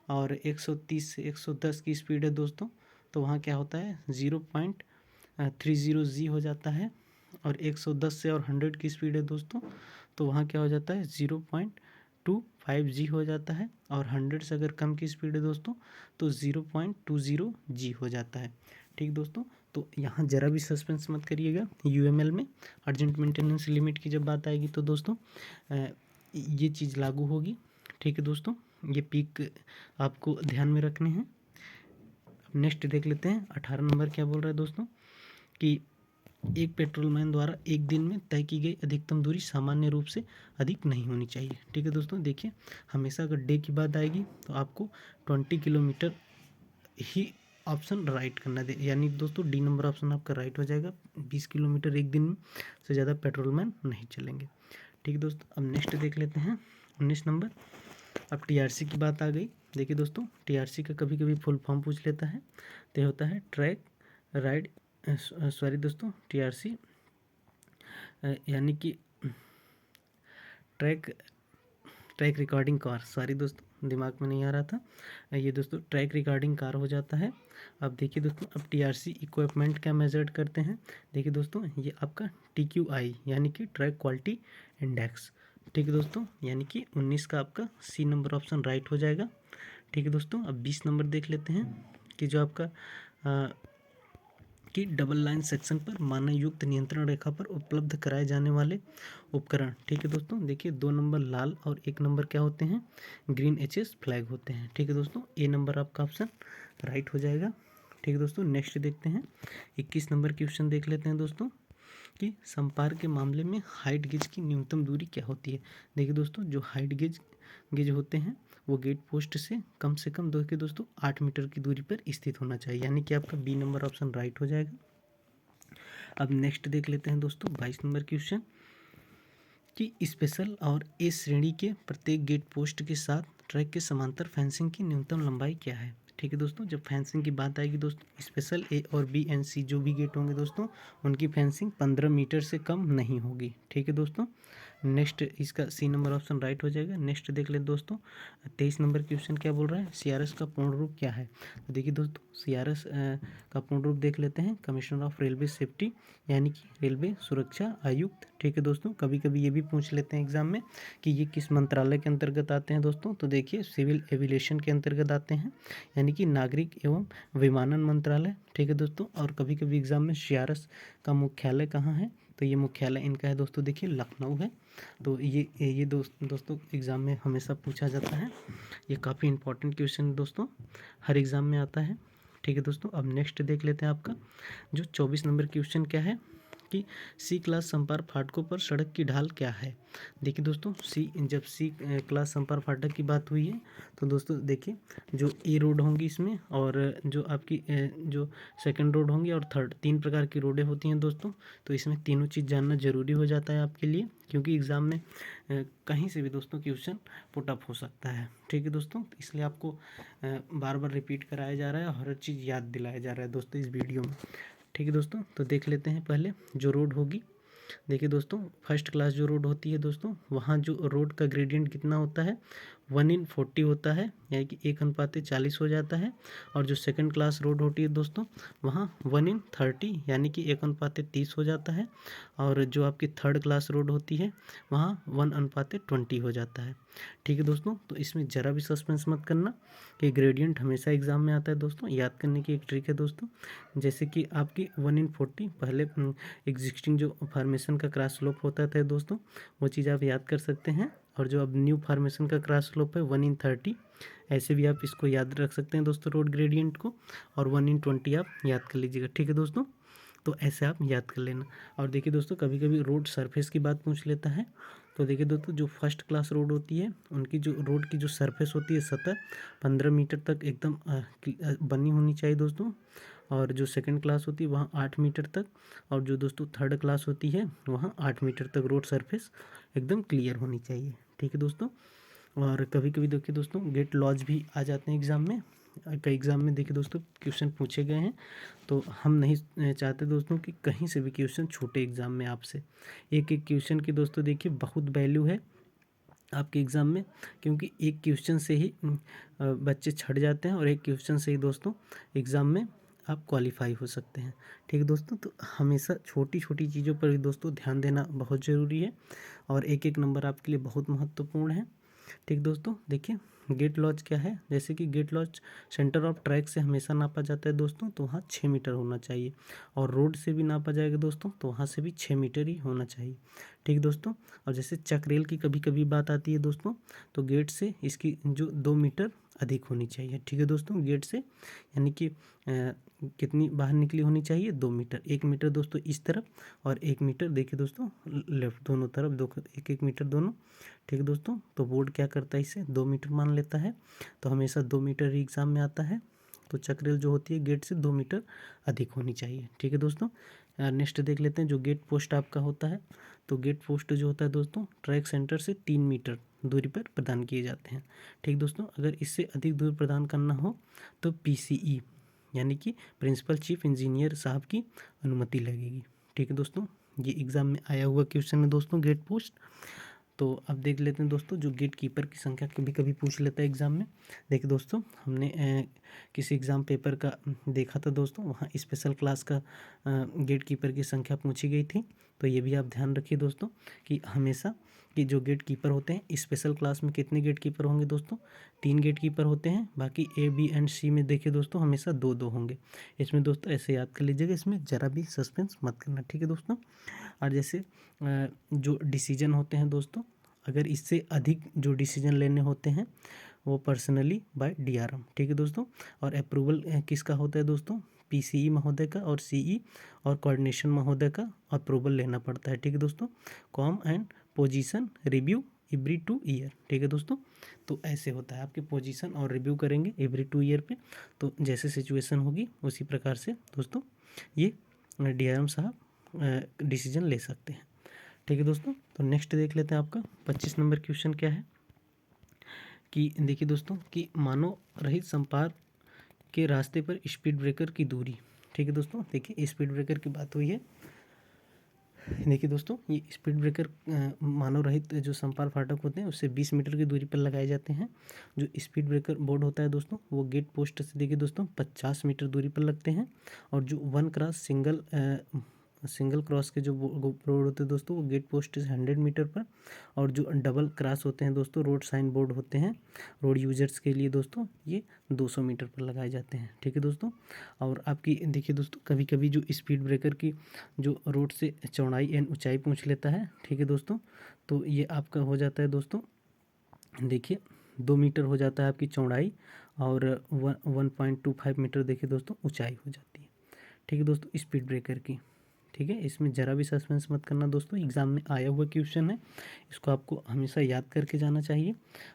और 130 से 110 की स्पीड है दोस्तों, तो वहाँ क्या होता है 0.30 जी हो जाता है। और 110 से और 100 की स्पीड है दोस्तों, तो वहाँ क्या हो जाता है 0.25 जी हो जाता है। और 100 से अगर कम की स्पीड है दोस्तों तो 0.20 जी हो जाता है। ठीक दोस्तों, तो यहाँ ज़रा भी सस्पेंस मत करिएगा। यूएमएल में अर्जेंट मेंटेनेंस लिमिट की जब बात आएगी तो दोस्तों ये चीज़ लागू होगी। ठीक है दोस्तों, ये पीक आपको ध्यान में रखने हैं। अब नेक्स्ट देख लेते हैं 18 नंबर क्या बोल रहा है दोस्तों, कि एक पेट्रोलमैन द्वारा एक दिन में तय की गई अधिकतम दूरी सामान्य रूप से अधिक नहीं होनी चाहिए। ठीक है दोस्तों, देखिए हमेशा अगर डे की बात आएगी तो आपको 20 किलोमीटर ही ऑप्शन राइट करना दे, यानी दोस्तों डी नंबर ऑप्शन आपका राइट हो जाएगा। 20 किलोमीटर एक दिन में से ज़्यादा पेट्रोलमैन नहीं चलेंगे। ठीक है दोस्तों, अब नेक्स्ट देख लेते हैं 19 नंबर। अब टीआरसी की बात आ गई। देखिए दोस्तों टीआरसी का कभी कभी फुल फॉर्म पूछ लेता है, तो ये होता है ट्रैक राइड सॉरी दोस्तों टीआरसी यानी कि track track recording car, sorry दोस्तों दिमाग में नहीं आ रहा था, ये दोस्तों ट्रैक रिकॉर्डिंग कार हो जाता है। अब देखिए दोस्तों अब टीआरसी इक्विपमेंट क्या मेजर करते हैं। देखिए दोस्तों ये आपका टीक्यूआई यानी कि ट्रैक क्वालिटी इंडेक्स। ठीक है दोस्तों, यानी कि 19 का आपका सी नंबर ऑप्शन राइट हो जाएगा। ठीक है दोस्तों, अब 20 नंबर देख लेते हैं कि जो आपका कि डबल लाइन सेक्शन पर मानयुक्त नियंत्रण रेखा पर उपलब्ध कराए जाने वाले उपकरण। ठीक है दोस्तों, देखिए 2 नंबर लाल और 1 नंबर क्या होते हैं, ग्रीन एचएस फ्लैग होते हैं। ठीक है दोस्तों, ए नंबर आपका ऑप्शन राइट हो जाएगा। ठीक है दोस्तों, नेक्स्ट देखते हैं 21 नंबर क्वेश्चन देख लेते हैं दोस्तों, कि संपर्क के मामले में हाइट गेज की न्यूनतम दूरी क्या होती है। देखिए दोस्तों जो हाइट गेज होते हैं वो गेट पोस्ट से कम देखिए दोस्तों 8 मीटर की दूरी पर स्थित होना चाहिए, यानी कि आपका बी नंबर ऑप्शन राइट हो जाएगा। अब नेक्स्ट देख लेते हैं दोस्तों 22 नंबर क्वेश्चन, कि स्पेशल और ए श्रेणी के प्रत्येक गेट पोस्ट के साथ ट्रैक के समांतर फेंसिंग की न्यूनतम लंबाई क्या है। ठीक है दोस्तों, जब फेंसिंग की बात आएगी दोस्तों स्पेशल ए और बी एंड सी जो भी गेट होंगे दोस्तों उनकी फेंसिंग 15 मीटर से कम नहीं होगी। ठीक है दोस्तों, नेक्स्ट इसका सी नंबर ऑप्शन राइट हो जाएगा। नेक्स्ट देख ले दोस्तों 23 नंबर क्वेश्चन क्या बोल रहा है, सीआरएस का पूर्ण रूप क्या है। तो देखिए दोस्तों सीआरएस का पूर्ण रूप देख लेते हैं, कमिश्नर ऑफ रेलवे सेफ्टी, यानी कि रेलवे सुरक्षा आयुक्त। ठीक है दोस्तों, कभी कभी ये भी पूछ लेते हैं एग्जाम में कि ये किस मंत्रालय के अंतर्गत आते हैं दोस्तों, तो देखिए सिविल एविएशन के अंतर्गत आते हैं, यानी कि नागरिक एवं विमानन मंत्रालय। ठीक है दोस्तों, और कभी कभी एग्जाम में सीआरएस का मुख्यालय कहाँ है, तो ये मुख्यालय इनका है दोस्तों देखिए लखनऊ है। तो ये दोस्तों एग्ज़ाम में हमेशा पूछा जाता है, ये काफ़ी इंपॉर्टेंट क्वेश्चन दोस्तों हर एग्ज़ाम में आता है। ठीक है दोस्तों, अब नेक्स्ट देख लेते हैं आपका जो 24 नंबर क्वेश्चन क्या है, कि सी क्लास संपर्क फाटकों पर सड़क की ढाल क्या है। देखिए दोस्तों जब सी क्लास संपर्क फाटक की बात हुई है तो दोस्तों देखिए जो ए रोड होंगी इसमें, और जो आपकी जो सेकंड रोड होंगी और थर्ड, 3 प्रकार की रोडें होती हैं दोस्तों। तो इसमें तीनों चीज़ जानना जरूरी हो जाता है आपके लिए, क्योंकि एग्ज़ाम में कहीं से भी दोस्तों क्वेश्चन पुट अप हो सकता है। ठीक है दोस्तों, इसलिए आपको बार बार रिपीट कराया जा रहा है और हर चीज़ याद दिलाया जा रहा है दोस्तों इस वीडियो में। ठीक है दोस्तों, तो देख लेते हैं पहले जो रोड होगी। देखिए दोस्तों फर्स्ट क्लास जो रोड होती है दोस्तों, वहाँ जो रोड का ग्रेडियंट कितना होता है 1:40 होता है, यानी कि 1:40 हो जाता है। और जो सेकंड क्लास रोड होती है दोस्तों, वहाँ 1:30 यानी कि 1:30 हो जाता है। और जो आपकी थर्ड क्लास रोड होती है वहाँ 1:20 हो जाता है। ठीक है दोस्तों, तो इसमें ज़रा भी सस्पेंस मत करना कि ग्रेडियंट हमेशा एग्जाम में आता है दोस्तों। याद करने की एक ट्रिक है दोस्तों, जैसे कि आपकी 1:40 पहले एग्जिस्टिंग जो फार्मेशन का क्रॉस स्लोप होता था दोस्तों, वो चीज़ आप याद कर सकते हैं। और जो अब न्यू फार्मेशन का क्रॉस स्लोप है 1:30, ऐसे भी आप इसको याद रख सकते हैं दोस्तों रोड ग्रेडियंट को। और 1:20 आप याद कर लीजिएगा। ठीक है दोस्तों, तो ऐसे आप याद कर लेना। और देखिए दोस्तों, कभी कभी रोड सरफेस की बात पूछ लेता है। तो देखिए दोस्तों, जो फर्स्ट क्लास रोड होती है उनकी जो रोड की जो सरफेस होती है सतह 15 मीटर तक एकदम बनी होनी चाहिए दोस्तों। और जो सेकंड क्लास होती है वहाँ 8 मीटर तक। और जो दोस्तों थर्ड क्लास होती है वहाँ 8 मीटर तक रोड सरफेस एकदम क्लियर होनी चाहिए। ठीक है दोस्तों, और कभी कभी देखिए दोस्तों गेट लॉज भी आ जाते हैं एग्ज़ाम में। कई एग्ज़ाम में देखिए दोस्तों क्वेश्चन पूछे गए हैं, तो हम नहीं चाहते दोस्तों कि कहीं से भी क्वेश्चन छूटे एग्ज़ाम में आपसे। एक एक क्वेश्चन की दोस्तों देखिए बहुत वैल्यू है आपके एग्ज़ाम में, क्योंकि एक क्वेश्चन से ही बच्चे छट जाते हैं और एक क्वेश्चन से ही दोस्तों एग्ज़ाम में आप क्वालिफाई हो सकते हैं। ठीक है दोस्तों, तो हमेशा छोटी छोटी चीज़ों पर भी दोस्तों ध्यान देना बहुत ज़रूरी है और एक एक नंबर आपके लिए बहुत महत्वपूर्ण है। ठीक दोस्तों, देखिए गेट लॉज क्या है। जैसे कि gate lodge centre of track से हमेशा नापा जाता है दोस्तों, तो वहाँ 6 मीटर होना चाहिए। और रोड से भी नापा जाएगा दोस्तों, तो वहाँ से भी 6 मीटर ही होना चाहिए। ठीक दोस्तों, और जैसे चक रेल की कभी कभी बात आती है दोस्तों, तो गेट से इसकी जो 2 मीटर अधिक होनी चाहिए। ठीक है दोस्तों, गेट से यानी कि कितनी बाहर निकली होनी चाहिए, 2 मीटर। 1 मीटर दोस्तों इस तरफ और 1 मीटर देखिए दोस्तों लेफ्ट, दोनों तरफ 1-1 मीटर दोनों। ठीक है दोस्तों, तो बोर्ड क्या करता है, इसे 2 मीटर मान लेता है। तो हमेशा 2 मीटर ही एग्ज़ाम में आता है। तो चक्रेल जो होती है गेट से 2 मीटर अधिक होनी चाहिए। ठीक है दोस्तों, नेक्स्ट देख लेते हैं जो गेट पोस्ट आपका होता है। तो गेट पोस्ट जो होता है दोस्तों ट्रैक सेंटर से 3 मीटर दूरी पर प्रदान किए जाते हैं। ठीक दोस्तों, अगर इससे अधिक दूर प्रदान करना हो तो PCE यानी कि प्रिंसिपल चीफ इंजीनियर साहब की अनुमति लगेगी। ठीक है दोस्तों, ये एग्ज़ाम में आया हुआ क्वेश्चन है दोस्तों गेट पोस्ट। तो अब देख लेते हैं दोस्तों जो गेट कीपर की संख्या कभी कभी पूछ लेता है एग्ज़ाम में। देखिए दोस्तों, हमने किसी एग्ज़ाम पेपर का देखा था दोस्तों, वहाँ स्पेशल क्लास का गेट कीपर की संख्या पूछी गई थी। तो ये भी आप ध्यान रखिए दोस्तों कि हमेशा कि जो गेट कीपर होते हैं स्पेशल क्लास में कितने गेट कीपर होंगे दोस्तों, 3 गेट कीपर होते हैं। बाकी A, B एंड C में देखिए दोस्तों हमेशा 2-2 होंगे। इसमें दोस्तों ऐसे याद कर लीजिएगा, इसमें ज़रा भी सस्पेंस मत करना। ठीक है दोस्तों, और जैसे जो डिसीजन होते हैं दोस्तों, अगर इससे अधिक जो डिसीजन लेने होते हैं वो पर्सनली बाय DRM। ठीक है दोस्तों, और अप्रूवल किसका होता है दोस्तों, PCE महोदय का और CE और कोऑर्डिनेशन महोदय का अप्रूवल लेना पड़ता है। ठीक है दोस्तों, com and position review every 2 year. ठीक है दोस्तों, तो ऐसे होता है आपके पोजीशन और रिव्यू करेंगे एवरी 2 ईयर पे। तो जैसे सिचुएशन होगी उसी प्रकार से दोस्तों ये DRM साहब डिसीजन ले सकते हैं। ठीक है दोस्तों, तो नेक्स्ट देख लेते हैं आपका 25 नंबर क्वेश्चन क्या है कि देखिए दोस्तों कि मानव रहित संपर्क के रास्ते पर स्पीड ब्रेकर की दूरी। ठीक है दोस्तों, देखिए स्पीड ब्रेकर की बात हुई है। देखिए दोस्तों, ये स्पीड ब्रेकर मानव रहित जो संपर्क फाटक होते हैं उससे 20 मीटर की दूरी पर लगाए जाते हैं। जो स्पीड ब्रेकर बोर्ड होता है दोस्तों वो गेट पोस्ट से देखिए दोस्तों 50 मीटर दूरी पर लगते हैं। और जो 1 क्रॉस सिंगल क्रॉस के जो रोड होते हैं दोस्तों वो गेट पोस्ट से 100 मीटर पर। और जो डबल क्रॉस होते हैं दोस्तों रोड साइन बोर्ड होते हैं रोड यूजर्स के लिए दोस्तों, ये 200 मीटर पर लगाए जाते हैं। ठीक है दोस्तों, और आपकी देखिए दोस्तों कभी कभी जो स्पीड ब्रेकर की जो रोड से चौड़ाई एंड ऊंचाई पूछ लेता है। ठीक है दोस्तों, तो ये आपका हो जाता है दोस्तों, देखिए 2 मीटर हो जाता है आपकी चौड़ाई और 1.25 मीटर देखिए दोस्तों ऊंचाई हो जाती है। ठीक है दोस्तों, स्पीड ब्रेकर की। ठीक है, इसमें ज़रा भी सस्पेंस मत करना दोस्तों, एग्जाम में आया हुआ क्वेश्चन है, इसको आपको हमेशा याद करके जाना चाहिए।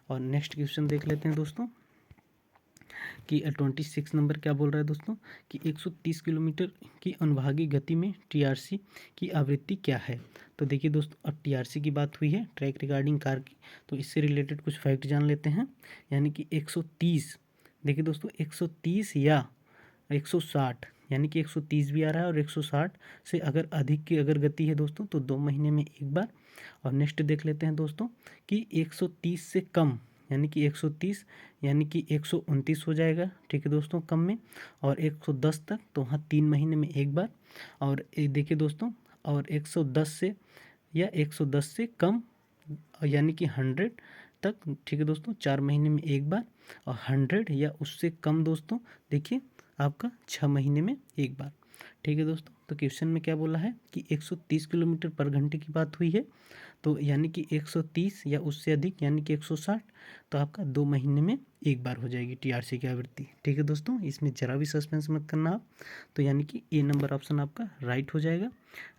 और नेक्स्ट क्वेश्चन देख लेते हैं दोस्तों कि 26 नंबर क्या बोल रहा है दोस्तों कि 130 किलोमीटर की अनुभागीय गति में TRC की आवृत्ति क्या है। तो देखिए दोस्तों, अब TRC की बात हुई है ट्रैक रिगार्डिंग कार की, तो इससे रिलेटेड कुछ फैक्ट जान लेते हैं। यानी कि 130, देखिए दोस्तों 130 या 160, यानी कि 130 भी आ रहा है और 160 से अगर अधिक की अगर गति है दोस्तों तो 2 महीने में एक बार। और नेक्स्ट देख लेते हैं दोस्तों कि 130 से कम यानी कि 130 यानी कि 129 हो जाएगा, ठीक है दोस्तों, कम में। और 110 तक तो वहाँ 3 महीने में एक बार। और देखिए दोस्तों, और 110 से या 110 से कम यानी कि 100 तक, ठीक है दोस्तों, 4 महीने में एक बार। और 100 या उससे कम दोस्तों, देखिए आपका 6 महीने में एक बार, ठीक है दोस्तों। तो क्वेश्चन में क्या बोला है कि 130 किलोमीटर पर घंटे की बात हुई है, तो यानी कि 130 या उससे अधिक यानी कि 160, तो आपका 2 महीने में एक बार हो जाएगी टीआरसी की आवृत्ति, ठीक है दोस्तों। इसमें जरा भी सस्पेंस मत करना आप। तो यानी कि ए नंबर ऑप्शन आपका राइट हो जाएगा।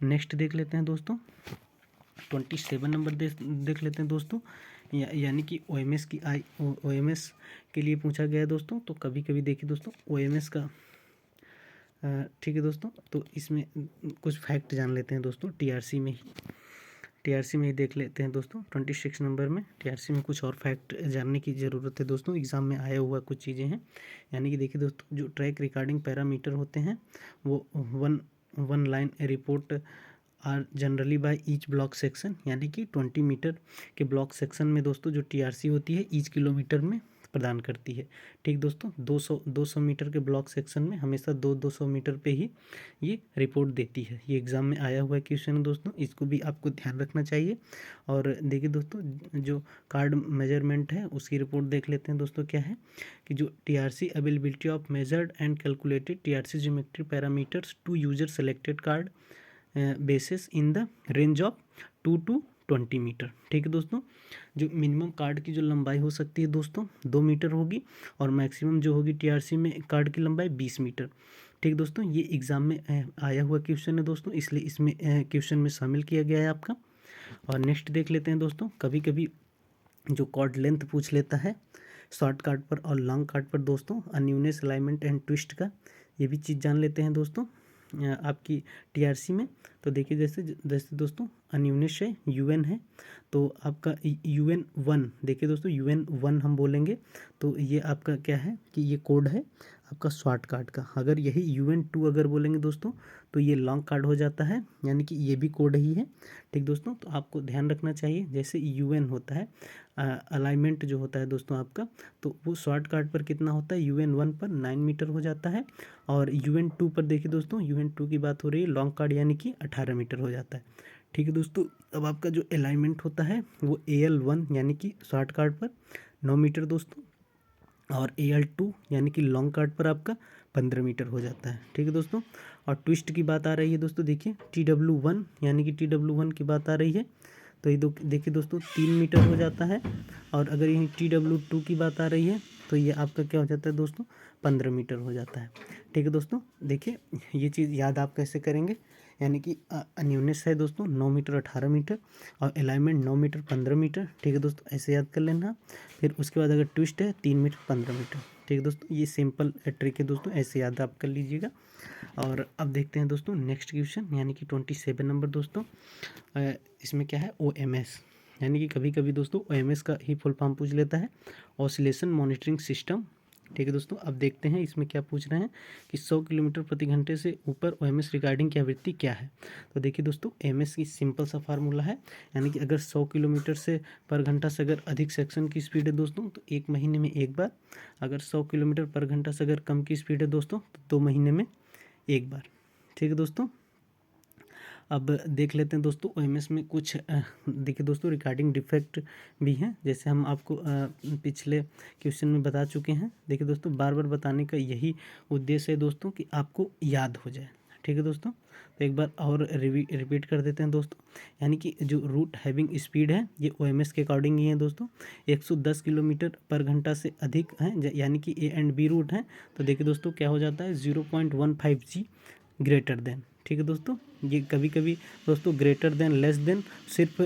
नेक्स्ट देख लेते हैं दोस्तों, 27 नंबर देख लेते हैं दोस्तों। यानी कि ओएमएस की ओएमएस के लिए पूछा गया है दोस्तों। तो कभी कभी देखिए दोस्तों ओएमएस का, ठीक है दोस्तों, तो इसमें कुछ फैक्ट जान लेते हैं दोस्तों टीआरसी में ही देख लेते हैं दोस्तों। 26 नंबर में टीआरसी में कुछ और फैक्ट जानने की ज़रूरत है दोस्तों, एग्ज़ाम में आया हुआ कुछ चीज़ें हैं। यानी कि देखिए दोस्तों, जो ट्रैक रिकॉर्डिंग पैरामीटर होते हैं वो one line report are generally by each block section, यानी कि 20 मीटर के ब्लॉक सेक्शन में दोस्तों जो टीआरसी होती है ईच किलोमीटर में प्रदान करती है, ठीक दोस्तों। 200 मीटर के ब्लॉक सेक्शन में हमेशा 200 मीटर पे ही ये रिपोर्ट देती है। ये एग्ज़ाम में आया हुआ क्वेश्चन है दोस्तों, इसको भी आपको ध्यान रखना चाहिए। और देखिए दोस्तों, जो कार्ड मेजरमेंट है उसकी रिपोर्ट देख लेते हैं दोस्तों। क्या है कि जो TRC availability of measured and calculated TRC geometry parameters to user selected card basis in the range of 2 to 20 metre, ठीक है दोस्तों। जो मिनिमम कार्ड की जो लंबाई हो सकती है दोस्तों 2 मीटर होगी, और मैक्सिमम जो होगी टीआरसी में कार्ड की लंबाई 20 मीटर, ठीक दोस्तों। ये एग्ज़ाम में आया हुआ क्वेश्चन है दोस्तों, इसलिए इसमें क्वेश्चन में शामिल किया गया है आपका। और नेक्स्ट देख लेते हैं दोस्तों, कभी कभी जो कॉर्ड लेंथ पूछ लेता है शॉर्ट कार्ड पर और लॉन्ग कार्ड पर दोस्तों, अनयूनेस अलाइनमेंट एंड ट्विस्ट का, ये भी चीज़ जान लेते हैं दोस्तों आपकी टीआरसी में। तो देखिए जैसे जैसे दोस्तों अनयूनिश है, यूएन है, तो आपका यूएन 1, देखिए दोस्तों यूएन 1 हम बोलेंगे तो ये आपका क्या है कि ये कोड है आपका शॉर्ट कार्ड का। अगर यही यूएन 2 अगर बोलेंगे दोस्तों तो ये लॉन्ग कार्ड हो जाता है, यानी कि ये भी कोड ही है, ठीक दोस्तों। तो आपको ध्यान रखना चाहिए, जैसे यूएन होता है अलाइनमेंट जो होता है दोस्तों आपका, तो वो शॉर्ट कार्ड पर कितना होता है, यूएन 1 पर 9 मीटर हो जाता है। और यूएन 2 पर देखिए दोस्तों, यूएन 2 की बात हो रही है, लॉन्ग कार्ड यानी कि 18 मीटर हो जाता है, ठीक है दोस्तों। अब आपका जो अलाइनमेंट होता है वो AL1 यानी कि शॉर्ट कार्ड पर 9 मीटर दोस्तों, और AL2 यानी कि लॉन्ग कार्ड पर आपका 15 मीटर हो जाता है, ठीक है दोस्तों। और ट्विस्ट की बात आ रही है दोस्तों, देखिए TW1 यानी कि TW1 की बात आ रही है, तो ये देखिए दोस्तों 3 मीटर हो जाता है। और अगर यहीं TW2 की बात आ रही है तो ये आपका क्या हो जाता है दोस्तों, 15 मीटर हो जाता है, ठीक है दोस्तों। देखिए ये चीज़ याद आप कैसे करेंगे, यानी कि अनयूनिस है दोस्तों 9 मीटर 18 मीटर, और अलाइनमेंट 9 मीटर 15 मीटर, ठीक है दोस्तों, ऐसे याद कर लेना। फिर उसके बाद अगर ट्विस्ट है 3 मीटर 15 मीटर, ठीक है दोस्तों। ये सिंपल ट्रिक है दोस्तों, ऐसे याद आप कर लीजिएगा। और अब देखते हैं दोस्तों नेक्स्ट क्वेश्चन, यानी कि 27 नंबर दोस्तों। इसमें क्या है, OMS, यानी कि कभी कभी दोस्तों OMS का ही फुल फॉर्म पूछ लेता है, ऑसिलेशन मॉनिटरिंग सिस्टम, ठीक है दोस्तों। अब देखते हैं इसमें क्या पूछ रहे हैं कि 100 किलोमीटर प्रति घंटे से ऊपर OMS रिकॉर्डिंग की आवृत्ति क्या है। तो देखिए दोस्तों MS की सिंपल सा फार्मूला है, यानी कि अगर 100 किलोमीटर से पर घंटा से अगर अधिक सेक्शन की स्पीड है दोस्तों तो 1 महीने में एक बार, अगर 100 किलोमीटर पर घंटा से अगर कम की स्पीड है दोस्तों तो 2 महीने में एक बार, ठीक है दोस्तों। अब देख लेते हैं दोस्तों OMS में कुछ देखिए दोस्तों रिकॉर्डिंग डिफेक्ट भी हैं, जैसे हम आपको पिछले क्वेश्चन में बता चुके हैं। देखिए दोस्तों बार बार बताने का यही उद्देश्य है दोस्तों कि आपको याद हो जाए, ठीक है दोस्तों। तो एक बार और रिपीट कर देते हैं दोस्तों, यानी कि जो रूट हैविंग स्पीड है ये OMS के अकॉर्डिंग ही है दोस्तों, 110 किलोमीटर पर घंटा से अधिक है, यानी कि A एंड B रूट हैं, तो देखिए दोस्तों क्या हो जाता है 0.15G ग्रेटर देन, ठीक है दोस्तों। ये कभी कभी दोस्तों ग्रेटर देन लेस देन सिर्फ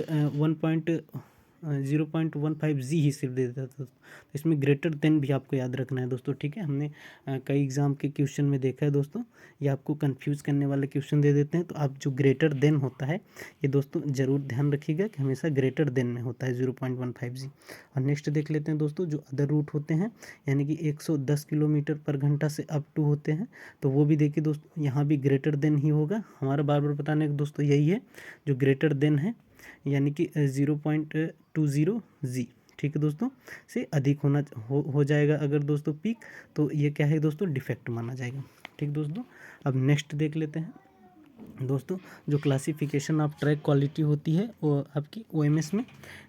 0.15G ही सिर्फ दे देता था, तो इसमें ग्रेटर देन भी आपको याद रखना है दोस्तों, ठीक है। हमने कई एग्जाम के क्वेश्चन में देखा है दोस्तों, ये आपको कंफ्यूज करने वाले क्वेश्चन दे देते हैं, तो आप जो ग्रेटर देन होता है ये दोस्तों ज़रूर ध्यान रखिएगा कि हमेशा ग्रेटर देन में होता है 0.15G। और नेक्स्ट देख लेते हैं दोस्तों जो अदर रूट होते हैं, यानी कि 110 किलोमीटर पर घंटा से अप टू होते हैं, तो वो भी देखिए दोस्तों यहाँ भी ग्रेटर देन ही होगा। हमारा बार बार बताने का दोस्तों यही है, जो ग्रेटर देन है यानी कि 0.20G, ठीक है दोस्तों, से अधिक हो जाएगा अगर दोस्तों पीक, तो ये क्या है दोस्तों, डिफेक्ट माना जाएगा। ठीक दोस्तों, अब नेक्स्ट देख लेते हैं दोस्तों, जो क्लासिफिकेशन ऑफ ट्रैक क्वालिटी होती है वो आपकी ओएमएस में।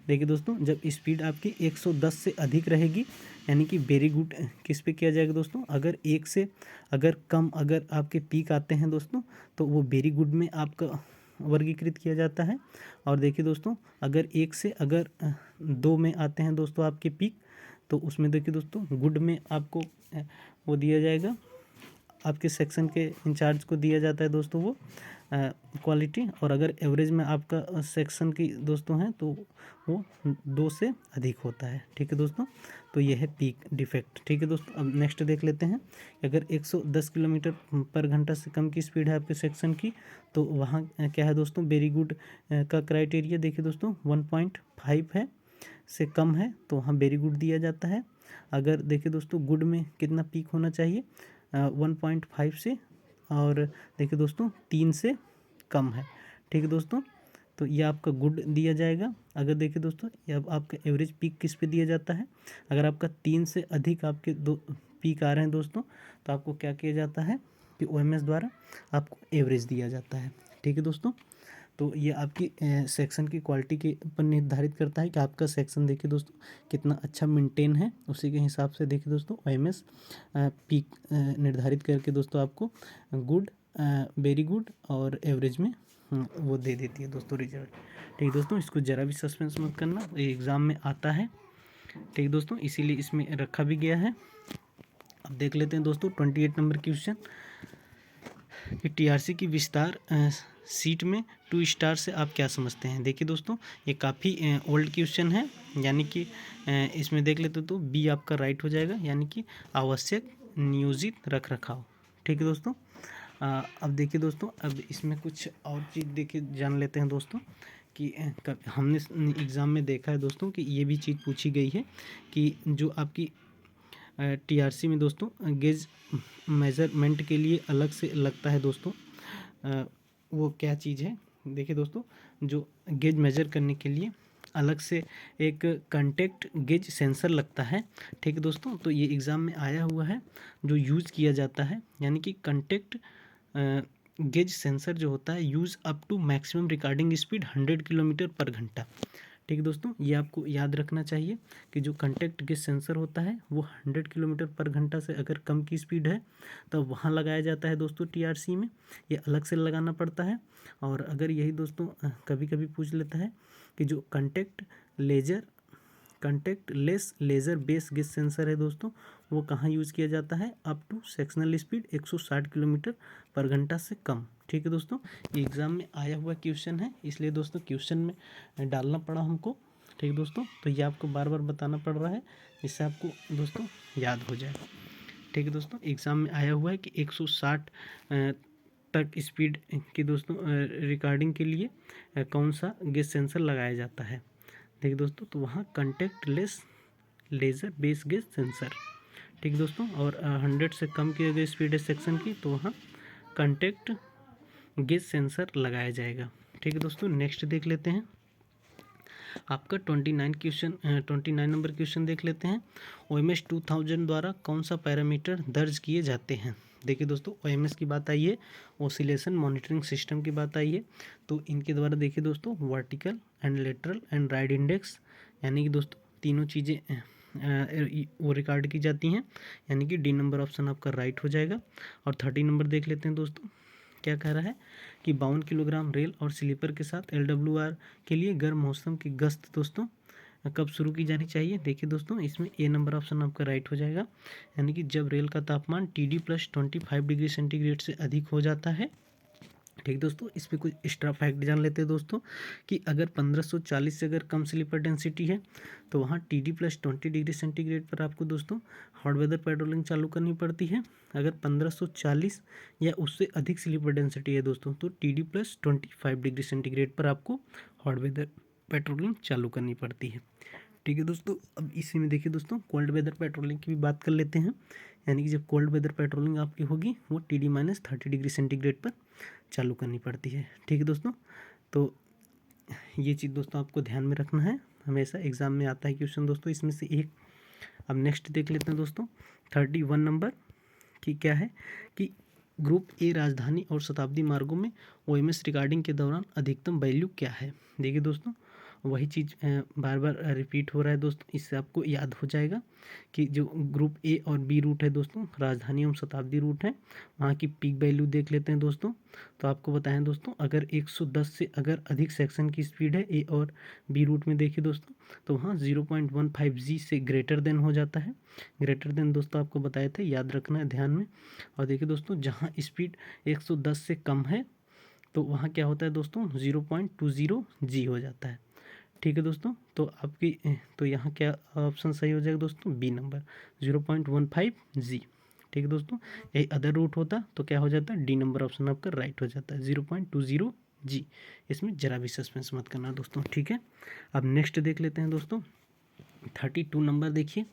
देखिए दोस्तों, जब स्पीड आपकी 110 से अधिक रहेगी यानी कि वेरी गुड किस पे किया जाएगा दोस्तों, अगर 1 से अगर कम अगर आपके पीक आते हैं दोस्तों, तो वो वेरी गुड में आपका वर्गीकृत किया जाता है। और देखिए दोस्तों, अगर 1 से अगर 2 में आते हैं दोस्तों आपके पीक, तो उसमें देखिए दोस्तों गुड में आपको वो दिया जाएगा, आपके सेक्शन के इंचार्ज को दिया जाता है दोस्तों वो क्वालिटी। और अगर एवरेज में आपका सेक्शन की दोस्तों हैं तो वो 2 से अधिक होता है। ठीक है दोस्तों, तो ये है पीक डिफेक्ट। ठीक है दोस्तों, अब नेक्स्ट देख लेते हैं, अगर 110 किलोमीटर पर घंटा से कम की स्पीड है आपके सेक्शन की, तो वहाँ क्या है दोस्तों, वेरी गुड का क्राइटेरिया देखिए दोस्तों 1.5 है, से कम है तो वहाँ वेरी गुड दिया जाता है। अगर देखिए दोस्तों गुड में कितना पीक होना चाहिए, 1.5 से, और देखिए दोस्तों 3 से कम है। ठीक है दोस्तों, तो ये आपका गुड दिया जाएगा। अगर देखिए दोस्तों, ये अब आपका एवरेज पीक किस पे दिया जाता है, अगर आपका 3 से अधिक आपके दो पीक आ रहे हैं दोस्तों, तो आपको क्या किया जाता है कि ओएमएस द्वारा आपको एवरेज दिया जाता है। ठीक है दोस्तों, तो ये आपकी सेक्शन की क्वालिटी के ऊपर निर्धारित करता है कि आपका सेक्शन देखिए दोस्तों कितना अच्छा मेंटेन है, उसी के हिसाब से देखिए दोस्तों ओएमएस पीक निर्धारित करके दोस्तों आपको गुड, वेरी गुड और एवरेज में वो दे देती है दोस्तों रिजल्ट। ठीक है दोस्तों, इसको ज़रा भी सस्पेंस मत करना, ये एग्ज़ाम में आता है। ठीक है दोस्तों, इसीलिए इसमें रखा भी गया है। अब देख लेते हैं दोस्तों 28 नंबर क्वेश्चन, कि टीआरसी की विस्तार सीट में 2 स्टार से आप क्या समझते हैं। देखिए दोस्तों, ये काफ़ी ओल्ड क्वेश्चन है, यानी कि इसमें देख लेते तो बी आपका राइट हो जाएगा, यानी कि आवश्यक नियोजित रख रखाव। ठीक है दोस्तों, अब देखिए दोस्तों, अब इसमें कुछ और चीज़ देखिए जान लेते हैं दोस्तों, कि हमने एग्ज़ाम में देखा है दोस्तों कि ये भी चीज़ पूछी गई है कि जो आपकी टीआरसी में दोस्तों गेज मेज़रमेंट के लिए अलग से लगता है दोस्तों, वो क्या चीज़ है। देखिए दोस्तों, जो गेज मेजर करने के लिए अलग से एक कंटेक्ट गेज सेंसर लगता है। ठीक है दोस्तों, तो ये एग्ज़ाम में आया हुआ है, जो यूज़ किया जाता है, यानी कि कंटेक्ट गेज सेंसर जो होता है use up to maximum recording speed 100 kilometre पर घंटा। ठीक है दोस्तों, ये आपको याद रखना चाहिए कि जो कंटेक्ट गेज सेंसर होता है वो 100 किलोमीटर पर घंटा से अगर कम की स्पीड है तो वहाँ लगाया जाता है दोस्तों टीआरसी में, ये अलग से लगाना पड़ता है। और अगर यही दोस्तों कभी कभी पूछ लेता है कि जो contact less laser base gauge sensor है दोस्तों, वो कहाँ यूज़ किया जाता है, up to sectional speed 160 kilometre पर घंटा से कम। ठीक है दोस्तों, ये एग्ज़ाम में आया हुआ क्वेश्चन है, इसलिए दोस्तों क्वेश्चन में डालना पड़ा हमको। ठीक है दोस्तों, तो ये आपको बार बार बताना पड़ रहा है, जिससे आपको दोस्तों याद हो जाए। ठीक है दोस्तों, एग्ज़ाम में आया हुआ है कि 160 तक स्पीड की दोस्तों रिकॉर्डिंग के लिए कौन सा गेज सेंसर लगाया जाता है। देखिए दोस्तों, तो वहाँ contact less laser base gauge sensor. ठीक है दोस्तों, और 100 से कम की अगर स्पीड है सेक्शन की, तो वहाँ कंटेक्ट गेज सेंसर लगाया जाएगा। ठीक है दोस्तों, नेक्स्ट देख लेते हैं आपका 29 नंबर क्वेश्चन देख लेते हैं। ओएमएस 2000 द्वारा कौन सा पैरामीटर दर्ज किए जाते हैं। देखिए दोस्तों, ओएमएस की बात आई है, ओसिलेशन मॉनिटरिंग सिस्टम की बात आई है, तो इनके द्वारा देखिए दोस्तों vertical and lateral and right index, यानी कि दोस्तों तीनों चीज़ें वो रिकॉर्ड की जाती हैं, यानी कि डी नंबर ऑप्शन आपका राइट हो जाएगा। और 30 नंबर देख लेते हैं दोस्तों, क्या कह रहा है कि 52 किलोग्राम रेल और स्लीपर के साथ LWR के लिए गर्म मौसम की गश्त दोस्तों कब शुरू की जानी चाहिए। देखिए दोस्तों, इसमें ए नंबर ऑप्शन आपका राइट हो जाएगा, यानी कि जब रेल का तापमान TD+25 डिग्री सेंटीग्रेड से अधिक हो जाता है। ठीक दोस्तों, इस पर कुछ एक्स्ट्रा फैक्ट जान लेते हैं दोस्तों, कि अगर 1540 से अगर कम स्लीपर डेंसिटी है तो वहाँ TD+20 डिग्री सेंटीग्रेड पर आपको दोस्तों हॉट वेदर पेट्रोलिंग चालू करनी पड़ती है। अगर 1540 या उससे अधिक स्लीपर डेंसिटी है दोस्तों, तो TD+25 डिग्री सेंटीग्रेड पर आपको हॉट वेदर पेट्रोलिंग चालू करनी पड़ती है। ठीक है दोस्तों, अब इसी में देखिए दोस्तों कोल्ड वेदर पेट्रोलिंग की भी बात कर लेते हैं, यानी कि जब कोल्ड वेदर पेट्रोलिंग आपकी होगी वो TD-30 डिग्री सेंटीग्रेड पर चालू करनी पड़ती है। ठीक है दोस्तों, तो ये चीज़ दोस्तों आपको ध्यान में रखना है। हमेशा एग्जाम में आता है क्वेश्चन दोस्तों, इसमें से एक। अब नेक्स्ट देख लेते हैं दोस्तों 31 नंबर की क्या है कि ग्रुप ए राजधानी और शताब्दी मार्गों में ओएमएस रिकॉर्डिंग के दौरान अधिकतम वैल्यू क्या है। देखिए दोस्तों वही चीज़ बार बार रिपीट हो रहा है दोस्तों, इससे आपको याद हो जाएगा कि जो ग्रुप ए और बी रूट है दोस्तों, राजधानी एवं शताब्दी रूट है, वहाँ की पीक वैल्यू देख लेते हैं दोस्तों। तो आपको बताएं दोस्तों, अगर 110 से अगर अधिक सेक्शन की स्पीड है ए और बी रूट में, देखिए दोस्तों तो वहाँ 0.15 जी से ग्रेटर देन हो जाता है। ग्रेटर देन दोस्तों आपको बताए थे, याद रखना है ध्यान में। और देखिए दोस्तों जहाँ स्पीड 110 से कम है तो वहाँ क्या होता है दोस्तों 0.20 जी हो जाता है। ठीक है दोस्तों, तो आपकी तो यहाँ क्या ऑप्शन सही हो जाएगा दोस्तों, बी नंबर 0.15 जी। ठीक है दोस्तों, यही अदर रूट होता तो क्या हो जाता है, डी नंबर ऑप्शन आपका राइट हो जाता है 0.20 जी। इसमें जरा भी सस्पेंस मत करना दोस्तों, ठीक है। अब नेक्स्ट देख लेते हैं दोस्तों 32 नंबर। देखिए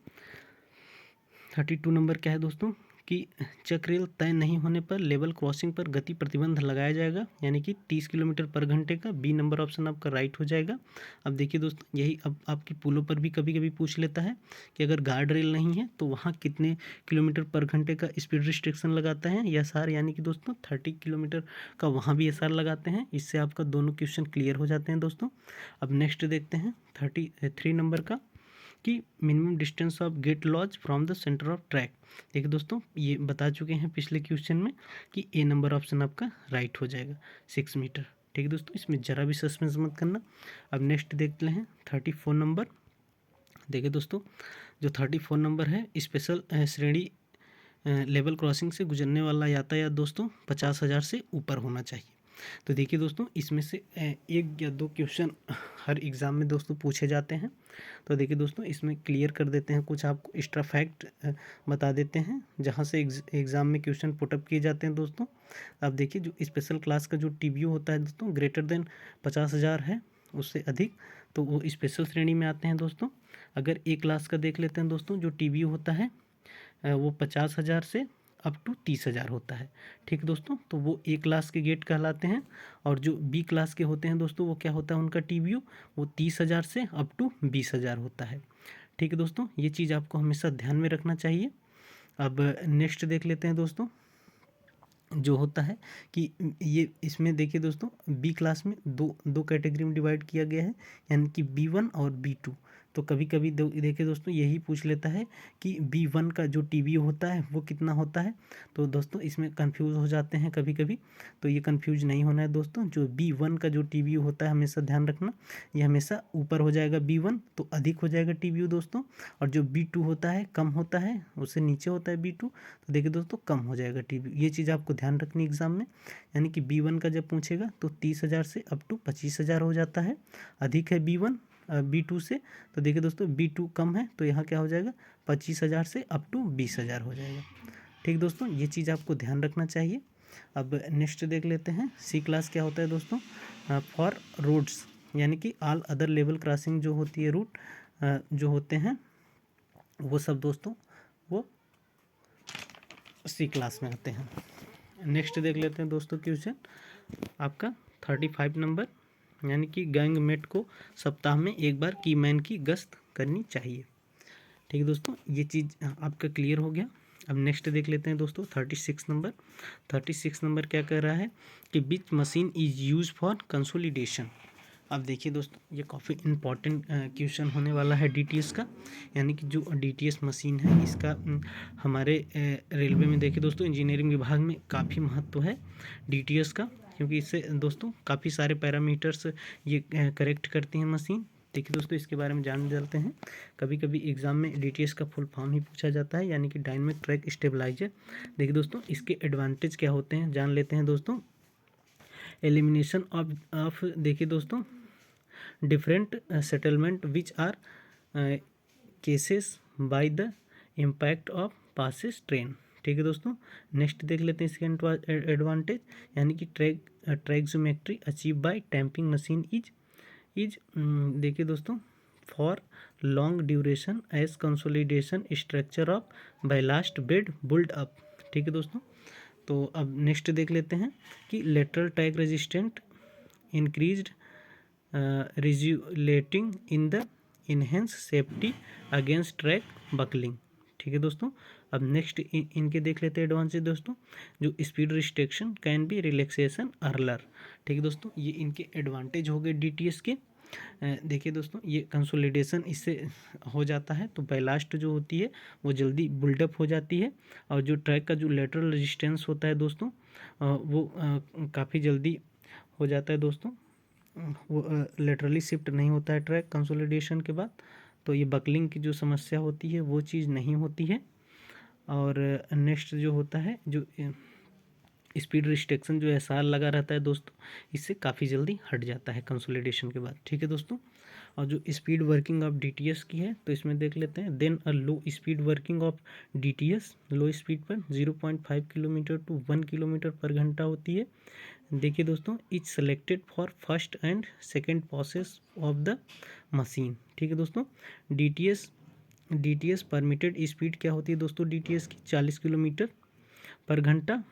32 नंबर क्या है दोस्तों कि चक रेल तय नहीं होने पर लेवल क्रॉसिंग पर गति प्रतिबंध लगाया जाएगा, यानी कि 30 किलोमीटर पर घंटे का। बी नंबर ऑप्शन आपका राइट हो जाएगा। अब देखिए दोस्तों यही अब आपकी पुलों पर भी कभी कभी पूछ लेता है कि अगर गार्ड रेल नहीं है तो वहाँ कितने किलोमीटर पर घंटे का स्पीड रिस्ट्रिक्शन लगाता है एसआर, यानी कि दोस्तों 30 किलोमीटर का वहाँ भी एसआर लगाते हैं। इससे आपका दोनों क्वेश्चन क्लियर हो जाते हैं दोस्तों। अब नेक्स्ट देखते हैं 33 नंबर का कि minimum distance of gate lodge from the centre of track. देखिए दोस्तों ये बता चुके हैं पिछले क्वेश्चन में कि ए नंबर ऑप्शन आपका राइट हो जाएगा 6 मीटर। ठीक है दोस्तों, इसमें ज़रा भी सस्पेंस मत करना। अब नेक्स्ट देखते हैं 34 नंबर। देखिए दोस्तों जो 34 नंबर है, स्पेशल श्रेणी लेवल क्रॉसिंग से गुजरने वाला यातायात दोस्तों 50,000 से ऊपर होना चाहिए। तो देखिए दोस्तों इसमें से एक या दो क्वेश्चन हर एग्ज़ाम में दोस्तों पूछे जाते हैं। तो देखिए दोस्तों इसमें क्लियर कर देते हैं, कुछ आपको एक्स्ट्रा फैक्ट बता देते हैं जहाँ से एग्ज़ाम में क्वेश्चन पुटअप किए जाते हैं दोस्तों। अब देखिए जो स्पेशल क्लास का जो टीबीयू होता है दोस्तों ग्रेटर देन 50,000 है, उससे अधिक तो वो स्पेशल श्रेणी में आते हैं दोस्तों। अगर ए क्लास का देख लेते हैं दोस्तों, जो टीबीयू होता है वो 50,000 से अप टू 30,000 होता है। ठीक है दोस्तों, तो वो ए क्लास के गेट कहलाते हैं। और जो बी क्लास के होते हैं दोस्तों वो क्या होता है उनका टीबीयू, वो 30,000 से अप टू 20,000 होता है। ठीक है दोस्तों, ये चीज़ आपको हमेशा ध्यान में रखना चाहिए। अब नेक्स्ट देख लेते हैं दोस्तों, जो होता है कि ये इसमें देखिए दोस्तों बी क्लास में दो कैटेगरी में डिवाइड किया गया है, यानी कि B1 और B2। तो कभी कभी देखिए दोस्तों यही पूछ लेता है कि B1 का जो टीबीयू होता है वो कितना होता है। तो दोस्तों इसमें कंफ्यूज हो जाते हैं कभी कभी, तो ये कंफ्यूज नहीं होना है दोस्तों। जो B1 का जो टीबीयू होता है हमेशा ध्यान रखना, ये हमेशा ऊपर हो जाएगा B1 तो अधिक हो जाएगा टीबीयू दोस्तों। और जो B2 होता है कम होता है, उससे नीचे होता है B2 तो देखिए दोस्तों कम हो जाएगा टीबीयू। ये चीज़ आपको ध्यान रखनी एग्जाम में, यानी कि B1 का जब पूछेगा तो 30,000 से अप टू 25,000 हो जाता है। अधिक है B1 B2 से, तो देखिए दोस्तों B2 कम है तो यहाँ क्या हो जाएगा 25,000 से अप टू 20,000 हो जाएगा। ठीक दोस्तों, ये चीज़ आपको ध्यान रखना चाहिए। अब नेक्स्ट देख लेते हैं सी क्लास क्या होता है दोस्तों, फॉर रोड्स, यानी कि ऑल अदर लेवल क्रॉसिंग जो होती है रूट जो होते हैं वो सब दोस्तों वो सी क्लास में आते हैं। नेक्स्ट देख लेते हैं दोस्तों क्वेश्चन आपका 35 नंबर, यानी कि गैंगमेट को सप्ताह में एक बार कीमैन की गश्त करनी चाहिए। ठीक है दोस्तों, ये चीज़ आपका क्लियर हो गया। अब नेक्स्ट देख लेते हैं दोस्तों 36 नंबर। 36 नंबर क्या कह रहा है कि विच machine is use for consolidation. अब देखिए दोस्तों ये काफ़ी इम्पॉर्टेंट क्वेश्चन होने वाला है डीटीएस का, यानी कि जो डीटीएस मशीन है इसका हमारे रेलवे में देखिए दोस्तों इंजीनियरिंग विभाग में काफ़ी महत्व है डीटीएस का, क्योंकि इससे दोस्तों काफ़ी सारे पैरामीटर्स ये करेक्ट करती हैं मशीन। देखिए दोस्तों इसके बारे में जान डालते हैं। कभी कभी एग्जाम में डीटीएस का फुल फॉर्म ही पूछा जाता है, यानी कि डायनेमिक ट्रैक स्टेबलाइजर। देखिए दोस्तों इसके एडवांटेज क्या होते हैं जान लेते हैं दोस्तों। एलिमिनेशन ऑफ देखिए दोस्तों different settlement which are causes by the impact of passes train. ठीक है दोस्तों, नेक्स्ट देख लेते हैं इसके एडवांटेज, यानी कि track geometry achieve by tamping machine is देखिए दोस्तों for long duration as consolidation structure of ballast bed build up. ठीक है दोस्तों, तो अब नेक्स्ट देख लेते हैं कि lateral tag resistant increased regulating in the enhance safety against track buckling. ठीक है दोस्तों, अब नेक्स्ट इनके देख लेते हैं एडवांटेज दोस्तों। जो speed restriction can be relaxation earlier. ठीक है दोस्तों, ये इनके एडवांटेज हो गए DTS के। देखिए दोस्तों, ये कंसोलिडेशन इससे हो जाता है, तो बैलास्ट जो होती है वो जल्दी बिल्डअप हो जाती है, और जो ट्रैक का जो लेटरल रेजिस्टेंस होता है दोस्तों वो काफ़ी जल्दी हो जाता है दोस्तों। वो लेटरली शिफ्ट नहीं होता है ट्रैक कंसोलिडेशन के बाद, तो ये बकलिंग की जो समस्या होती है वो चीज़ नहीं होती है। और नेक्स्ट जो होता है, जो स्पीड रिस्ट्रिक्शन जो SR लगा रहता है दोस्तों, इससे काफ़ी जल्दी हट जाता है कंसोलिडेशन के बाद। ठीक है दोस्तों, और जो स्पीड वर्किंग ऑफ DTS की है तो इसमें देख लेते हैं। Then a low speed working of DTS, low speed पर 0.5 किलोमीटर टू 1 किलोमीटर पर घंटा होती है। देखिए दोस्तों, is selected for first and second passes of the machine. ठीक है दोस्तों, DTS परमिटेड स्पीड क्या होती है दोस्तों DTS की 40 किलोमीटर पर घंटा।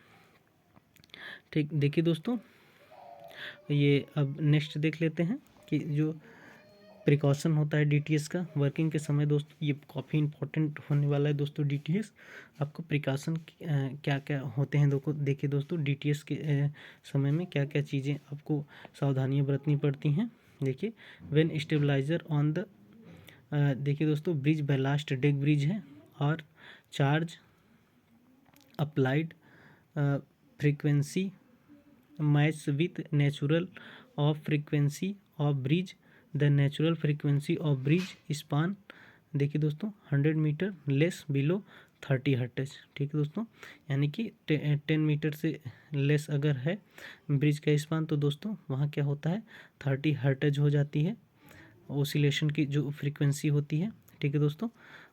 ठीक, देखिए दोस्तों, ये अब नेक्स्ट देख लेते हैं कि जो प्रिकॉशन होता है DTS का वर्किंग के समय दोस्तों, ये काफ़ी इंपॉर्टेंट होने वाला है दोस्तों। DTS आपको प्रिकॉशन क्या क्या होते हैं देखिए दोस्तों, DTS के समय में क्या क्या चीज़ें आपको सावधानियां बरतनी पड़ती हैं। देखिए, व्हेन स्टेबलाइजर ऑन द, देखिए दोस्तों, ब्रिज बैलास्ट डेक ब्रिज है और charge applied frequency match with natural of frequency of bridge, the natural frequency of bridge span. देखिए दोस्तों, 100 मीटर लेस बिलो 30 हर्ट्ज। ठीक है दोस्तों, यानी कि 10 मीटर से लेस अगर है ब्रिज का स्पान तो दोस्तों वहाँ क्या होता है 30 हर्ट्ज हो जाती है ओसिलेशन की जो फ्रीक्वेंसी होती है। ठीक है दोस्तों,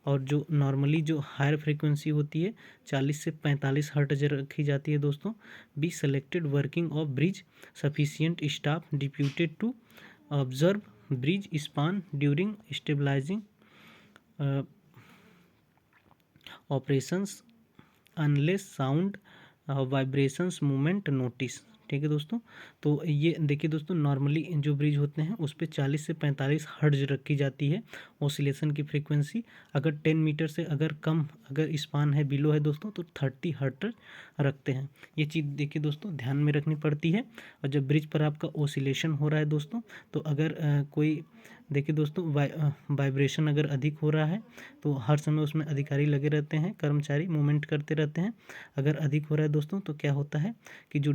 और जो नॉर्मली जो हायर फ्रीक्वेंसी होती है 40 से 45 हर्ट्ज रखी जाती है दोस्तों। Be selected working of bridge sufficient staff deputed to observe bridge span during stabilising operations unless sound vibrations movement notice. ठीक है दोस्तों, तो ये देखिए दोस्तों, नॉर्मली जो ब्रिज होते हैं उस पर 40 से 45 हर्ट्ज रखी जाती है ओसिलेशन की फ्रीक्वेंसी। अगर 10 मीटर से अगर कम अगर स्पान है बिलो है दोस्तों तो 30 हर्ट्ज रखते हैं। ये चीज़ देखिए दोस्तों ध्यान में रखनी पड़ती है। और जब ब्रिज पर आपका ओसिलेशन हो रहा है दोस्तों, तो अगर कोई देखिए दोस्तों वाइब्रेशन अगर अधिक हो रहा है तो हर समय उसमें अधिकारी लगे रहते हैं, कर्मचारी मूवमेंट करते रहते हैं। अगर अधिक हो रहा है दोस्तों तो क्या होता है कि जो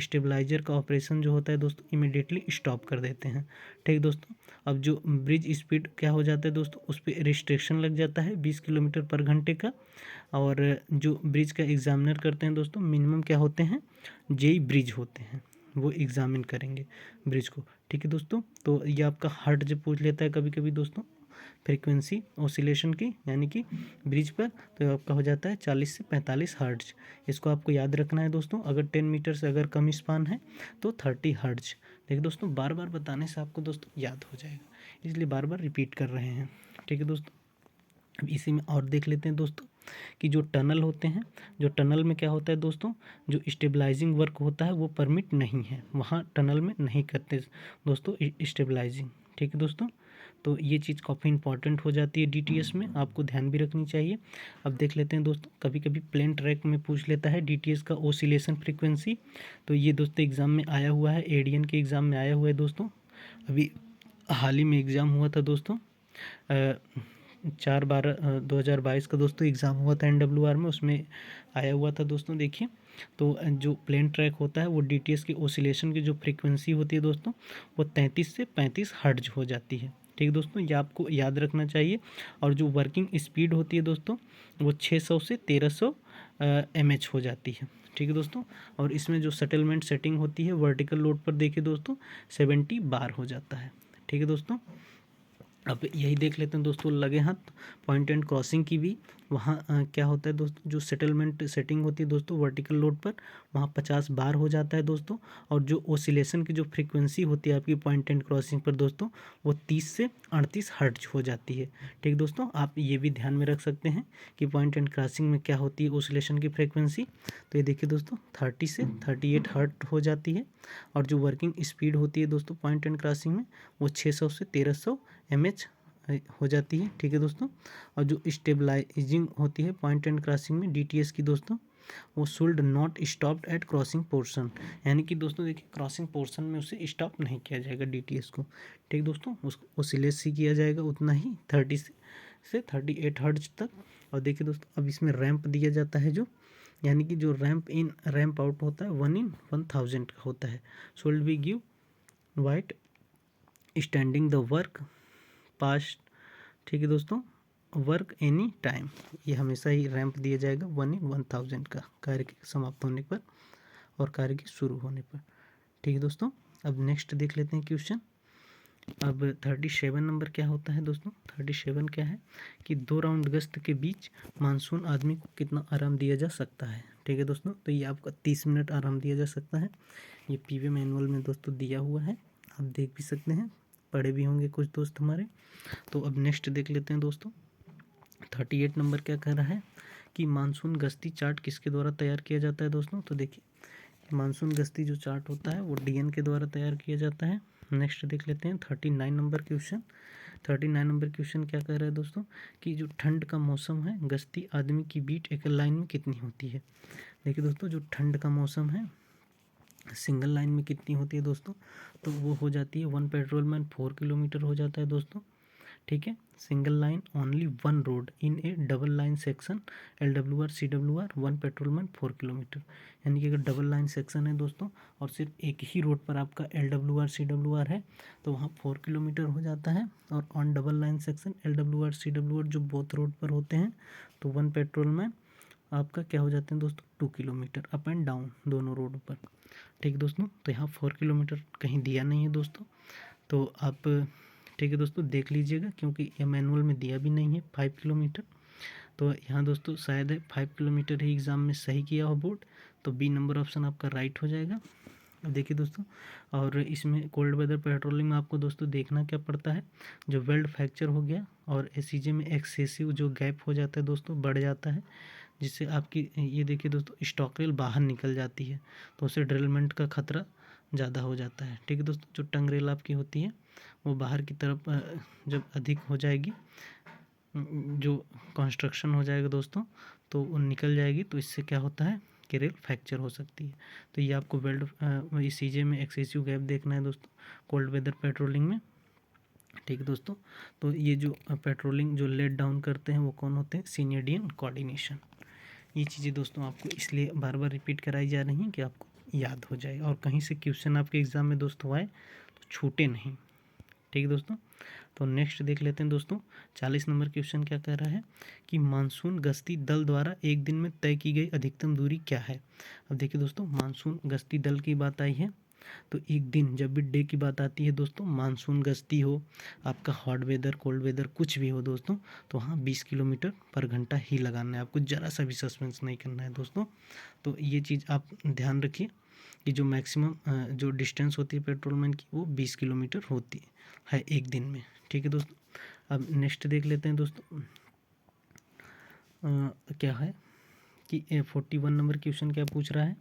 स्टेबलाइजर का ऑपरेशन जो होता है दोस्तों इमीडिएटली स्टॉप कर देते हैं। ठीक दोस्तों, अब जो ब्रिज स्पीड क्या हो जाता है दोस्तों, उस पर रिस्ट्रिक्शन लग जाता है 20 किलोमीटर पर घंटे का। और जो ब्रिज का एग्जामिनर करते हैं दोस्तों मिनिमम क्या होते हैं जेई ब्रिज होते हैं, वो एग्जामिन करेंगे ब्रिज को। ठीक है दोस्तों, तो ये आपका हर्ट्ज पूछ लेता है कभी कभी दोस्तों फ्रीक्वेंसी ओसिलेशन की, यानी कि ब्रिज पर, तो आपका हो जाता है 40 से 45 हर्ट्ज। इसको आपको याद रखना है दोस्तों। अगर 10 मीटर से अगर कम स्पान है तो 30 हर्ट्ज। देखिए दोस्तों, बार बार बताने से आपको दोस्तों याद हो जाएगा, इसलिए बार बार रिपीट कर रहे हैं। ठीक है दोस्तों, अब इसी में और देख लेते हैं दोस्तों कि जो टनल होते हैं, जो टनल में क्या होता है दोस्तों, जो स्टेबलाइजिंग वर्क होता है वो परमिट नहीं है, वहाँ टनल में नहीं करते दोस्तों स्टेबलाइजिंग। ठीक है दोस्तों, तो ये चीज़ काफ़ी इंपॉर्टेंट हो जाती है DTS में, आपको ध्यान भी रखनी चाहिए। अब देख लेते हैं दोस्तों, कभी कभी प्लेन ट्रैक में पूछ लेता है DTS का ओसिलेशन फ्रीक्वेंसी। तो ये दोस्तों एग्ज़ाम में आया हुआ है, ADN के एग्ज़ाम में आया हुआ है दोस्तों। अभी हाल ही में एग्ज़ाम हुआ था दोस्तों, 4/12/2022 का दोस्तों एग्ज़ाम हुआ था NWR में, उसमें आया हुआ था दोस्तों। देखिए, तो जो प्लेन ट्रैक होता है वो DTS की ओसिलेशन की जो फ्रीक्वेंसी होती है दोस्तों वो 33 से 35 हर्ट्ज हो जाती है। ठीक है दोस्तों, ये आपको याद रखना चाहिए। और जो वर्किंग स्पीड होती है दोस्तों वो 600 से 1300 mH हो जाती है। ठीक है दोस्तों, और इसमें जो सेटलमेंट सेटिंग होती है वर्टिकल लोड पर देखिए दोस्तों 70 बार हो जाता है। ठीक है दोस्तों, अब यही देख लेते हैं दोस्तों लगे हाथ पॉइंट एंड क्रॉसिंग की भी। वहाँ क्या होता है दोस्तों, जो सेटलमेंट सेटिंग होती है दोस्तों वर्टिकल लोड पर वहाँ 50 बार हो जाता है दोस्तों। और जो ओसिलेशन की जो फ्रीक्वेंसी होती है आपकी पॉइंट एंड क्रॉसिंग पर दोस्तों वो 30 से 38 हर्ट्ज हो जाती है। ठीक दोस्तों, आप ये भी ध्यान में रख सकते हैं कि पॉइंट एंड क्रॉसिंग में क्या होती है ओसिलेशन की फ्रीक्वेंसी। तो ये देखिए दोस्तों 30 से 38 हर्ट्ज हो जाती है। और जो वर्किंग स्पीड होती है दोस्तों पॉइंट एंड क्रॉसिंग में वो 600 से 1300 mH हो जाती है, ठीक है दोस्तों। और जो स्टेबलाइजिंग होती है पॉइंट एंड क्रॉसिंग में DTS की दोस्तों, वो should not stop at crossing portion, यानी कि दोस्तों देखिए क्रॉसिंग पोर्शन में उसे स्टॉप नहीं किया जाएगा DTS को, ठीक दोस्तों। उसको ओसिलेसी किया जाएगा उतना ही 30 से 38 हर्ट्ज तक। और देखिए दोस्तों अब इसमें रैंप दिया जाता है, जो यानी कि जो रैंप इन रैंप आउट होता है 1/1000 का होता है। Should be give white standing the work past, ठीक है दोस्तों, वर्क एनी टाइम, ये हमेशा ही रैंप दिया जाएगा 1/1000 का कार्य के समाप्त होने पर और कार्य के शुरू होने पर, ठीक है दोस्तों। अब नेक्स्ट देख लेते हैं क्वेश्चन। अब 37 नंबर क्या होता है दोस्तों, 37 क्या है कि 2 राउंड गश्त के बीच मानसून आदमी को कितना आराम दिया जा सकता है, ठीक है दोस्तों। तो ये आपका 30 मिनट आराम दिया जा सकता है, ये पीवे मैनुअल में दोस्तों दिया हुआ है, आप देख भी सकते हैं, पढ़े भी होंगे कुछ दोस्त हमारे। तो अब नेक्स्ट देख लेते हैं दोस्तों। 38 नंबर क्या कह रहा है कि मानसून गश्ती चार्ट किसके द्वारा तैयार किया जाता है दोस्तों। तो देखिए मानसून गश्ती जो चार्ट होता है वो DN के द्वारा तैयार किया जाता है। नेक्स्ट देख लेते हैं 39 नंबर क्वेश्चन। 39 नंबर क्वेश्चन क्या कह रहा है दोस्तों कि जो ठंड का मौसम है गश्ती आदमी की बीट एक लाइन में कितनी होती है। देखिए दोस्तों जो ठंड का मौसम है सिंगल लाइन में कितनी होती है दोस्तों, तो वो हो जाती है 1 पेट्रोलमैन 4 किलोमीटर हो जाता है दोस्तों, ठीक है। Single line only 1 road in A double line section LWR CWR 1 patrolman 4 kilometre, यानी कि अगर डबल लाइन सेक्शन है दोस्तों और सिर्फ एक ही रोड पर आपका LWR CWR है तो वहाँ 4 किलोमीटर हो जाता है। और on double line section LWR CWR जो बोथ रोड पर होते हैं तो 1 पेट्रोलमैन आपका क्या हो जाते हैं दोस्तों 2 किलोमीटर अप एंड डाउन दोनों रोड पर, ठीक है दोस्तों। तो यहाँ 4 किलोमीटर कहीं दिया नहीं है दोस्तों, तो आप ठीक है दोस्तों देख लीजिएगा, क्योंकि ये मैनुअल में दिया भी नहीं है 5 किलोमीटर। तो यहाँ दोस्तों शायद है 5 किलोमीटर ही एग्ज़ाम में सही किया हो बोर्ड, तो बी नंबर ऑप्शन आपका राइट हो जाएगा। अब देखिए दोस्तों, और इसमें कोल्ड वेदर पेट्रोलिंग में आपको दोस्तों देखना क्या पड़ता है, जो वेल्ड फ्रैक्चर हो गया और SCJ में एक्सेसिव जो गैप हो जाता है दोस्तों बढ़ जाता है, जिससे आपकी ये देखिए दोस्तों स्टॉक रेल बाहर निकल जाती है, तो उससे ड्रिलमेंट का खतरा ज़्यादा हो जाता है, ठीक है दोस्तों। जो टंग रेल आपकी होती है वो बाहर की तरफ जब अधिक हो जाएगी, जो कंस्ट्रक्शन हो जाएगा दोस्तों तो वो निकल जाएगी, तो इससे क्या होता है कि रेल फ्रैक्चर हो सकती है। तो ये आपको वेल्ड CJ में एक्सेसिव गैप देखना है दोस्तों कोल्ड वेदर पेट्रोलिंग में, ठीक है दोस्तों। तो ये जो पेट्रोलिंग जो लेट डाउन करते हैं वो कौन होते हैं, सीनियर DN कोऑर्डिनेशन। ये चीज़ें दोस्तों आपको इसलिए बार बार रिपीट कराई जा रही हैं कि आपको याद हो जाए और कहीं से क्वेश्चन आपके एग्ज़ाम में दोस्तों आए तो छूटे नहीं, ठीक है दोस्तों। तो नेक्स्ट देख लेते हैं दोस्तों 40 नंबर क्वेश्चन क्या कह रहा है कि मानसून गश्ती दल द्वारा एक दिन में तय की गई अधिकतम दूरी क्या है। अब देखिए दोस्तों मानसून गश्ती दल की बात आई है, तो एक दिन जब भी डे की बात आती है दोस्तों, मानसून गश्ती हो आपका हॉट वेदर कोल्ड वेदर कुछ भी हो दोस्तों, तो हाँ 20 किलोमीटर पर घंटा ही लगाना है आपको, ज़रा सा भी सस्पेंस नहीं करना है दोस्तों। तो ये चीज़ आप ध्यान रखिए कि जो मैक्सिमम जो डिस्टेंस होती है पेट्रोलमैन की वो 20 किलोमीटर होती है एक दिन में, ठीक है दोस्तों। अब नेक्स्ट देख लेते हैं दोस्तों क्या है कि 41 नंबर क्वेश्चन क्या पूछ रहा है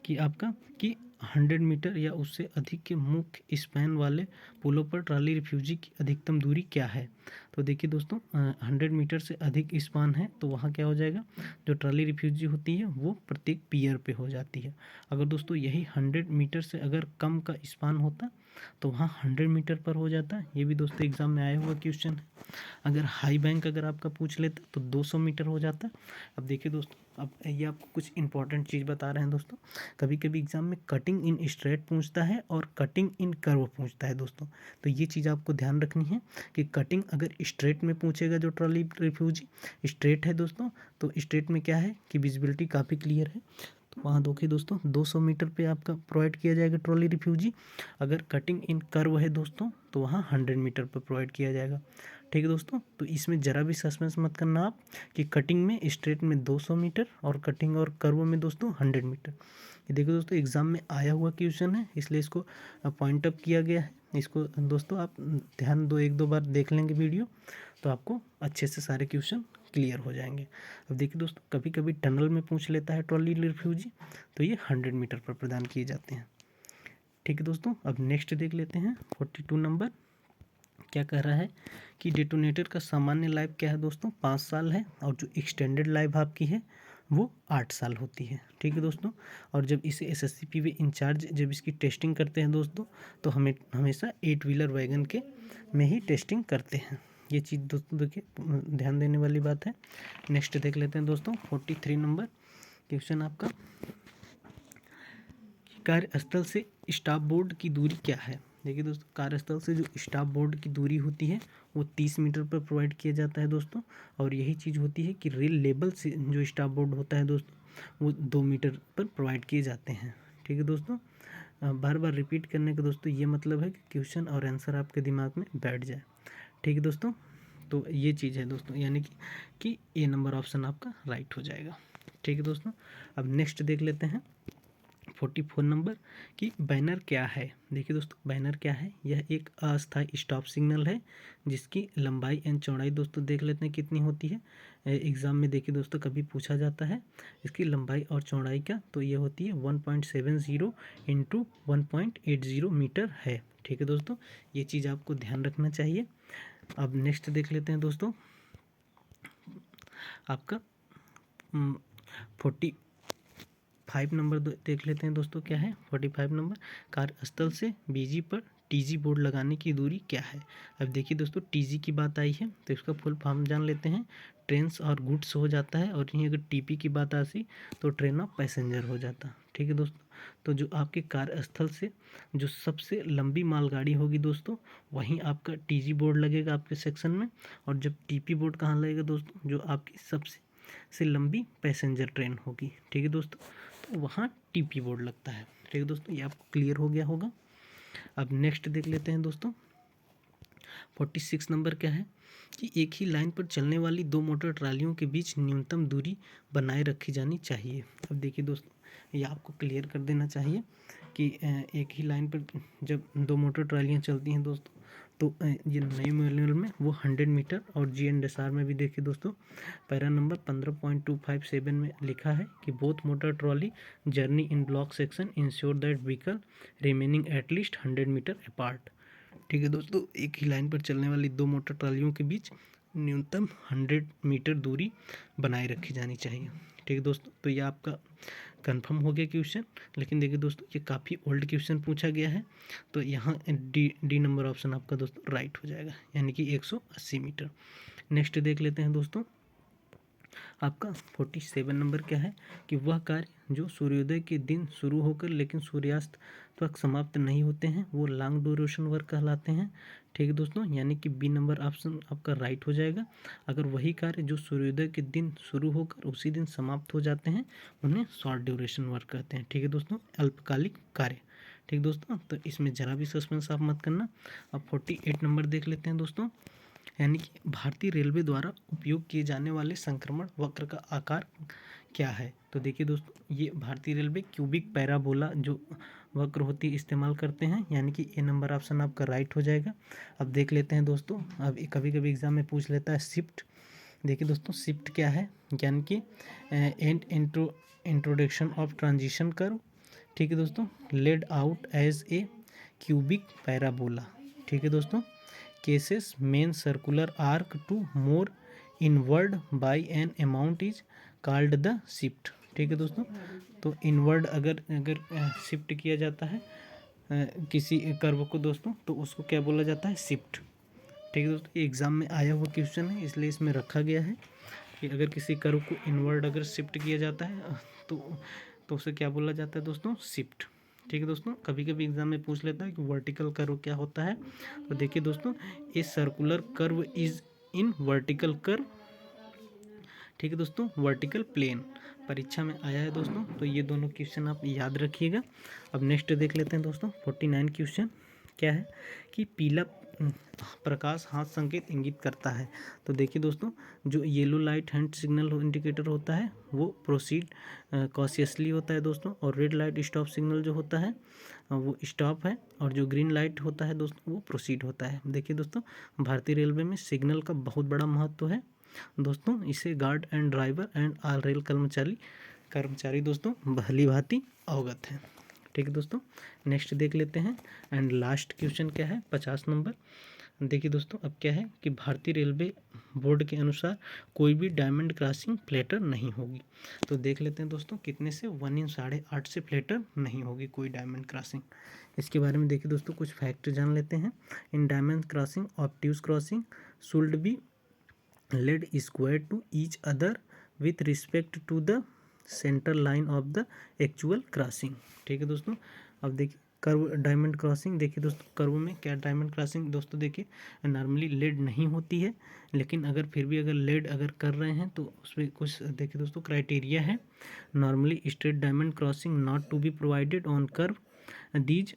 कि आपका कि 100 मीटर या उससे अधिक के मुख्य स्पैन वाले पुलों पर ट्रॉली रिफ्यूजी की अधिकतम दूरी क्या है। तो देखिए दोस्तों 100 मीटर से अधिक स्पान है तो वहाँ क्या हो जाएगा, जो ट्रॉली रिफ्यूजी होती है वो प्रत्येक पियर पे हो जाती है। अगर दोस्तों यही 100 मीटर से अगर कम का स्पान होता तो वहाँ 100 मीटर पर हो जाता है। ये भी दोस्तों एग्जाम में आया हुआ क्वेश्चन है। अगर हाई बैंक अगर आपका पूछ लेता तो 200 मीटर हो जाता। अब देखिए दोस्तों, अब ये आपको कुछ इंपॉर्टेंट चीज़ बता रहे हैं दोस्तों, कभी कभी एग्जाम में कटिंग इन स्ट्रेट पूछता है और कटिंग इन कर्व पूछता है दोस्तों। तो ये चीज़ आपको ध्यान रखनी है कि कटिंग अगर स्ट्रेट में पूछेगा जो ट्रॉली रिफ्यूजी स्ट्रेट है दोस्तों, तो स्ट्रेट में क्या है कि विजिबिलिटी काफ़ी क्लियर है, तो वहाँ देखिए दोस्तों 200 मीटर पे आपका प्रोवाइड किया जाएगा ट्रॉली रिफ्यूजी। अगर कटिंग इन कर्व है दोस्तों तो वहाँ 100 मीटर पर प्रोवाइड किया जाएगा, ठीक है दोस्तों। तो इसमें ज़रा भी सस्पेंस मत करना आप कि कटिंग में स्ट्रेट में 200 मीटर और कटिंग और कर्व में दोस्तों 100 मीटर। ये देखो दोस्तों एग्ज़ाम में आया हुआ क्वेश्चन है इसलिए इसको पॉइंट अप किया गया है। इसको दोस्तों आप ध्यान दो, एक दो बार देख लेंगे वीडियो तो आपको अच्छे से सारे क्वेश्चन क्लियर हो जाएंगे। अब देखिए दोस्तों कभी कभी टनल में पूछ लेता है ट्रॉली रिफ्यूजी, तो ये 100 मीटर पर प्रदान किए जाते हैं, ठीक है दोस्तों। अब नेक्स्ट देख लेते हैं 42 नंबर क्या कह रहा है कि डेटोनेटर का सामान्य लाइफ क्या है दोस्तों, 5 साल है, और जो एक्सटेंडेड लाइफ आपकी है वो 8 साल होती है। ठीक है दोस्तों। और जब इसे SSCPV इंचार्ज जब इसकी टेस्टिंग करते हैं दोस्तों, तो हमें हमेशा 8 व्हीलर वैगन के में ही टेस्टिंग करते हैं। ये चीज़ दोस्तों देखिए ध्यान देने वाली बात है। नेक्स्ट देख लेते हैं दोस्तों 43 नंबर क्वेश्चन आपका, कार्यस्थल से स्टाफ बोर्ड की दूरी क्या है। देखिए दोस्तों, कार्यस्थल से जो स्टाफ बोर्ड की दूरी होती है वो 30 मीटर पर प्रोवाइड किया जाता है दोस्तों। और यही चीज़ होती है कि रेल लेवल से जो स्टाफ बोर्ड होता है दोस्तों, वो 2 मीटर पर प्रोवाइड किए जाते हैं। ठीक है दोस्तों। बार बार रिपीट करने का दोस्तों ये मतलब है कि क्वेश्चन और आंसर आपके दिमाग में बैठ जाए। ठीक है दोस्तों। तो ये चीज़ है दोस्तों, यानी कि ए नंबर ऑप्शन आपका राइट हो जाएगा। ठीक है दोस्तों। अब नेक्स्ट देख लेते हैं 44 नंबर कि बैनर क्या है। देखिए दोस्तों, बैनर क्या है, यह एक अस्थायी स्टॉप सिग्नल है जिसकी लंबाई एंड चौड़ाई दोस्तों देख लेते हैं कितनी होती है। एग्ज़ाम में देखिए दोस्तों कभी पूछा जाता है इसकी लंबाई और चौड़ाई का, तो ये होती है 1.70 इंटू 1.80 मीटर है। ठीक है दोस्तों, ये चीज़ आपको ध्यान रखना चाहिए। अब नेक्स्ट देख लेते हैं दोस्तों आपका 45 नंबर देख लेते हैं दोस्तों, क्या है 45 नंबर, कार्यस्थल से बीजी पर टीजी बोर्ड लगाने की दूरी क्या है। अब देखिए दोस्तों, टीजी की बात आई है तो इसका फुल फॉर्म जान लेते हैं, ट्रेन्स और गुड्स हो जाता है, और यहीं अगर टीपी की बात आती तो ट्रेन ऑफ पैसेंजर हो जाता। ठीक है दोस्तों। तो जो आपके कार्यस्थल से जो सबसे लंबी मालगाड़ी होगी दोस्तों, वहीं आपका टीजी बोर्ड लगेगा आपके सेक्शन में। और जब टीपी बोर्ड कहाँ लगेगा दोस्तों, जो आपकी सबसे लंबी पैसेंजर ट्रेन होगी। ठीक है दोस्तों, तो वहाँ टीपी बोर्ड लगता है। ठीक है दोस्तों, ये आपको क्लियर हो गया होगा। अब नेक्स्ट देख लेते हैं दोस्तों 46 नंबर क्या है कि एक ही लाइन पर चलने वाली 2 मोटर ट्रालियों के बीच न्यूनतम दूरी बनाए रखी जानी चाहिए। अब देखिए दोस्तों, ये आपको क्लियर कर देना चाहिए कि एक ही लाइन पर जब 2 मोटर ट्रालियाँ चलती हैं दोस्तों, तो ये नए मैनुअल में वो 100 मीटर, और GNSR में भी देखिए दोस्तों पैरा नंबर 15.257 में लिखा है कि both motor trolley journey in block section ensure that vehicle remaining at least 100 metre apart. ठीक है दोस्तों, एक ही लाइन पर चलने वाली 2 मोटर ट्रालियों के बीच न्यूनतम 100 मीटर दूरी बनाए रखी जानी चाहिए। ठीक है दोस्तों, तो ये आपका कंफर्म हो गया क्वेश्चन। लेकिन देखिए दोस्तों, ये काफ़ी ओल्ड क्वेश्चन पूछा गया है, तो यहाँ डी नंबर ऑप्शन आपका दोस्तों राइट हो जाएगा, यानी कि 180 मीटर। नेक्स्ट देख लेते हैं दोस्तों आपका 47 नंबर क्या है कि वह कार्य जो सूर्योदय के दिन शुरू होकर लेकिन सूर्यास्त तक समाप्त नहीं होते हैं वो लॉन्ग ड्यूरेशन वर्क कहलाते हैं। ठीक है दोस्तों, यानी कि बी नंबर ऑप्शन आपका राइट हो जाएगा। अगर वही कार्य जो सूर्योदय के दिन शुरू होकर उसी दिन समाप्त हो जाते हैं उन्हें शॉर्ट ड्यूरेशन वर्क कहते हैं। ठीक है दोस्तों, अल्पकालिक कार्य। ठीक दोस्तों, तो इसमें ज़रा भी सस्पेंस आप मत करना। अब 48 नंबर देख लेते हैं दोस्तों, यानी कि भारतीय रेलवे द्वारा उपयोग किए जाने वाले संक्रमण वक्र का आकार क्या है। तो देखिए दोस्तों, ये भारतीय रेलवे क्यूबिक पैराबोला जो वक्र होती है इस्तेमाल करते हैं, यानी कि ए नंबर ऑप्शन आपका राइट हो जाएगा। अब देख लेते हैं दोस्तों, अब कभी कभी एग्जाम में पूछ लेता है शिफ्ट। देखिए दोस्तों, शिफ्ट क्या है, यानी कि इंट्रोडक्शन ऑफ ट्रांजिशन कर्व। ठीक है दोस्तों, laid out as a cubic parabola. ठीक है दोस्तों, causes main circular arc to more inward by an amount is called the shift. ठीक है दोस्तों, तो इनवर्ड अगर अगर शिफ्ट किया जाता है किसी कर्व को दोस्तों, तो उसको क्या बोला जाता है, शिफ्ट। ठीक है दोस्तों, ये एग्जाम में आया हुआ क्वेश्चन है, इसलिए इसमें रखा गया है कि अगर किसी कर्व को इनवर्ड अगर शिफ्ट किया जाता है तो उसे क्या बोला जाता है दोस्तों, शिफ्ट। ठीक है दोस्तों, कभी कभी एग्जाम में पूछ लेता है कि वर्टिकल कर्व क्या होता है। तो देखिए दोस्तों, a circular curve is in vertical curve. ठीक है दोस्तों, वर्टिकल प्लेन परीक्षा में आया है दोस्तों, तो ये दोनों क्वेश्चन आप याद रखिएगा। अब नेक्स्ट देख लेते हैं दोस्तों 49 क्वेश्चन क्या है कि पीला प्रकाश हाथ संकेत इंगित करता है। तो देखिए दोस्तों, जो yellow light hand signal indicator होता है वो प्रोसीड कॉशियसली होता है दोस्तों, और रेड लाइट स्टॉप सिग्नल जो होता है वो स्टॉप है, और जो ग्रीन लाइट होता है दोस्तों वो प्रोसीड होता है। देखिए दोस्तों, भारतीय रेलवे में सिग्नल का बहुत बड़ा महत्व है दोस्तों, इसे guard and driver and all rail कर्मचारी दोस्तों भली भांति अवगत हैं। ठीक है दोस्तों, नेक्स्ट देख लेते हैं एंड लास्ट क्वेश्चन क्या है 50 नंबर देखिए दोस्तों, अब क्या है कि भारतीय रेलवे बोर्ड के अनुसार कोई भी डायमंड क्रॉसिंग फ्लैटर नहीं होगी। तो देख लेते हैं दोस्तों, कितने से 1 इन 8.5 से फ्लैटर नहीं होगी कोई डायमंड क्रॉसिंग। इसके बारे में देखिए दोस्तों, कुछ फैक्ट जान लेते हैं। In diamond crossing obtuse crossing should be laid square to each other with respect to the centre line of the actual crossing. ठीक है दोस्तों, अब देखिए कर्व डायमंड क्रॉसिंग। देखिए दोस्तों, कर्व में क्या डायमंड क्रॉसिंग दोस्तों देखिए नॉर्मली लेड नहीं होती है, लेकिन अगर फिर भी अगर लेड अगर कर रहे हैं तो उसमें कुछ देखिए दोस्तों क्राइटेरिया है। Normally straight diamond crossing not to be provided on curve these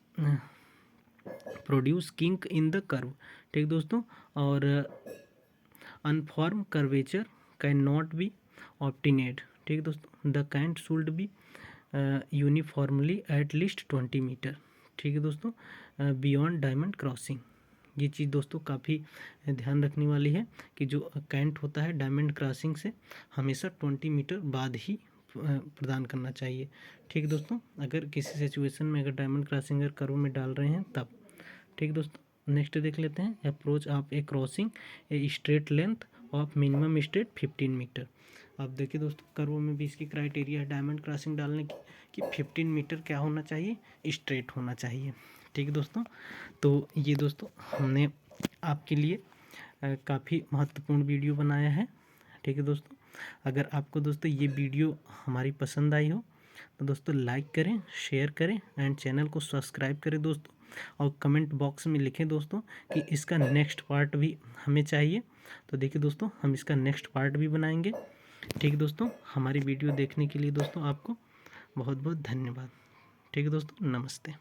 produce kink in the curve. ठीक दोस्तों, और uniform curvature can not be obtained. ठीक है दोस्तों, the cant should be uniformly at least 20 metre. ठीक है दोस्तों, बियॉन्ड डायमंड क्रॉसिंग। ये चीज़ दोस्तों काफ़ी ध्यान रखने वाली है कि जो कैंट होता है डायमंड क्रॉसिंग से हमेशा 20 मीटर बाद ही प्रदान करना चाहिए। ठीक है दोस्तों, अगर किसी सिचुएशन में अगर डायमंड क्रॉसिंग अगर कर्व में डाल रहे हैं तब। ठीक है दोस्तों, नेक्स्ट देख लेते हैं। Approach of a crossing a straight length of minimum straight 15 metre. अब देखिए दोस्तों, कर्व में भी इसकी क्राइटेरिया है डायमंड क्रॉसिंग डालने की कि 15 मीटर क्या होना चाहिए, स्ट्रेट होना चाहिए। ठीक है दोस्तों, तो ये दोस्तों हमने आपके लिए काफ़ी महत्वपूर्ण वीडियो बनाया है। ठीक है दोस्तों, अगर आपको दोस्तों ये वीडियो हमारी पसंद आई हो तो दोस्तों लाइक करें, शेयर करें एंड चैनल को सब्सक्राइब करें दोस्तों, और कमेंट बॉक्स में लिखें दोस्तों कि इसका नेक्स्ट पार्ट भी हमें चाहिए। तो देखिए दोस्तों, हम इसका नेक्स्ट पार्ट भी बनाएंगे। ठीक है दोस्तों, हमारी वीडियो देखने के लिए दोस्तों आपको बहुत बहुत धन्यवाद। ठीक है दोस्तों, नमस्ते।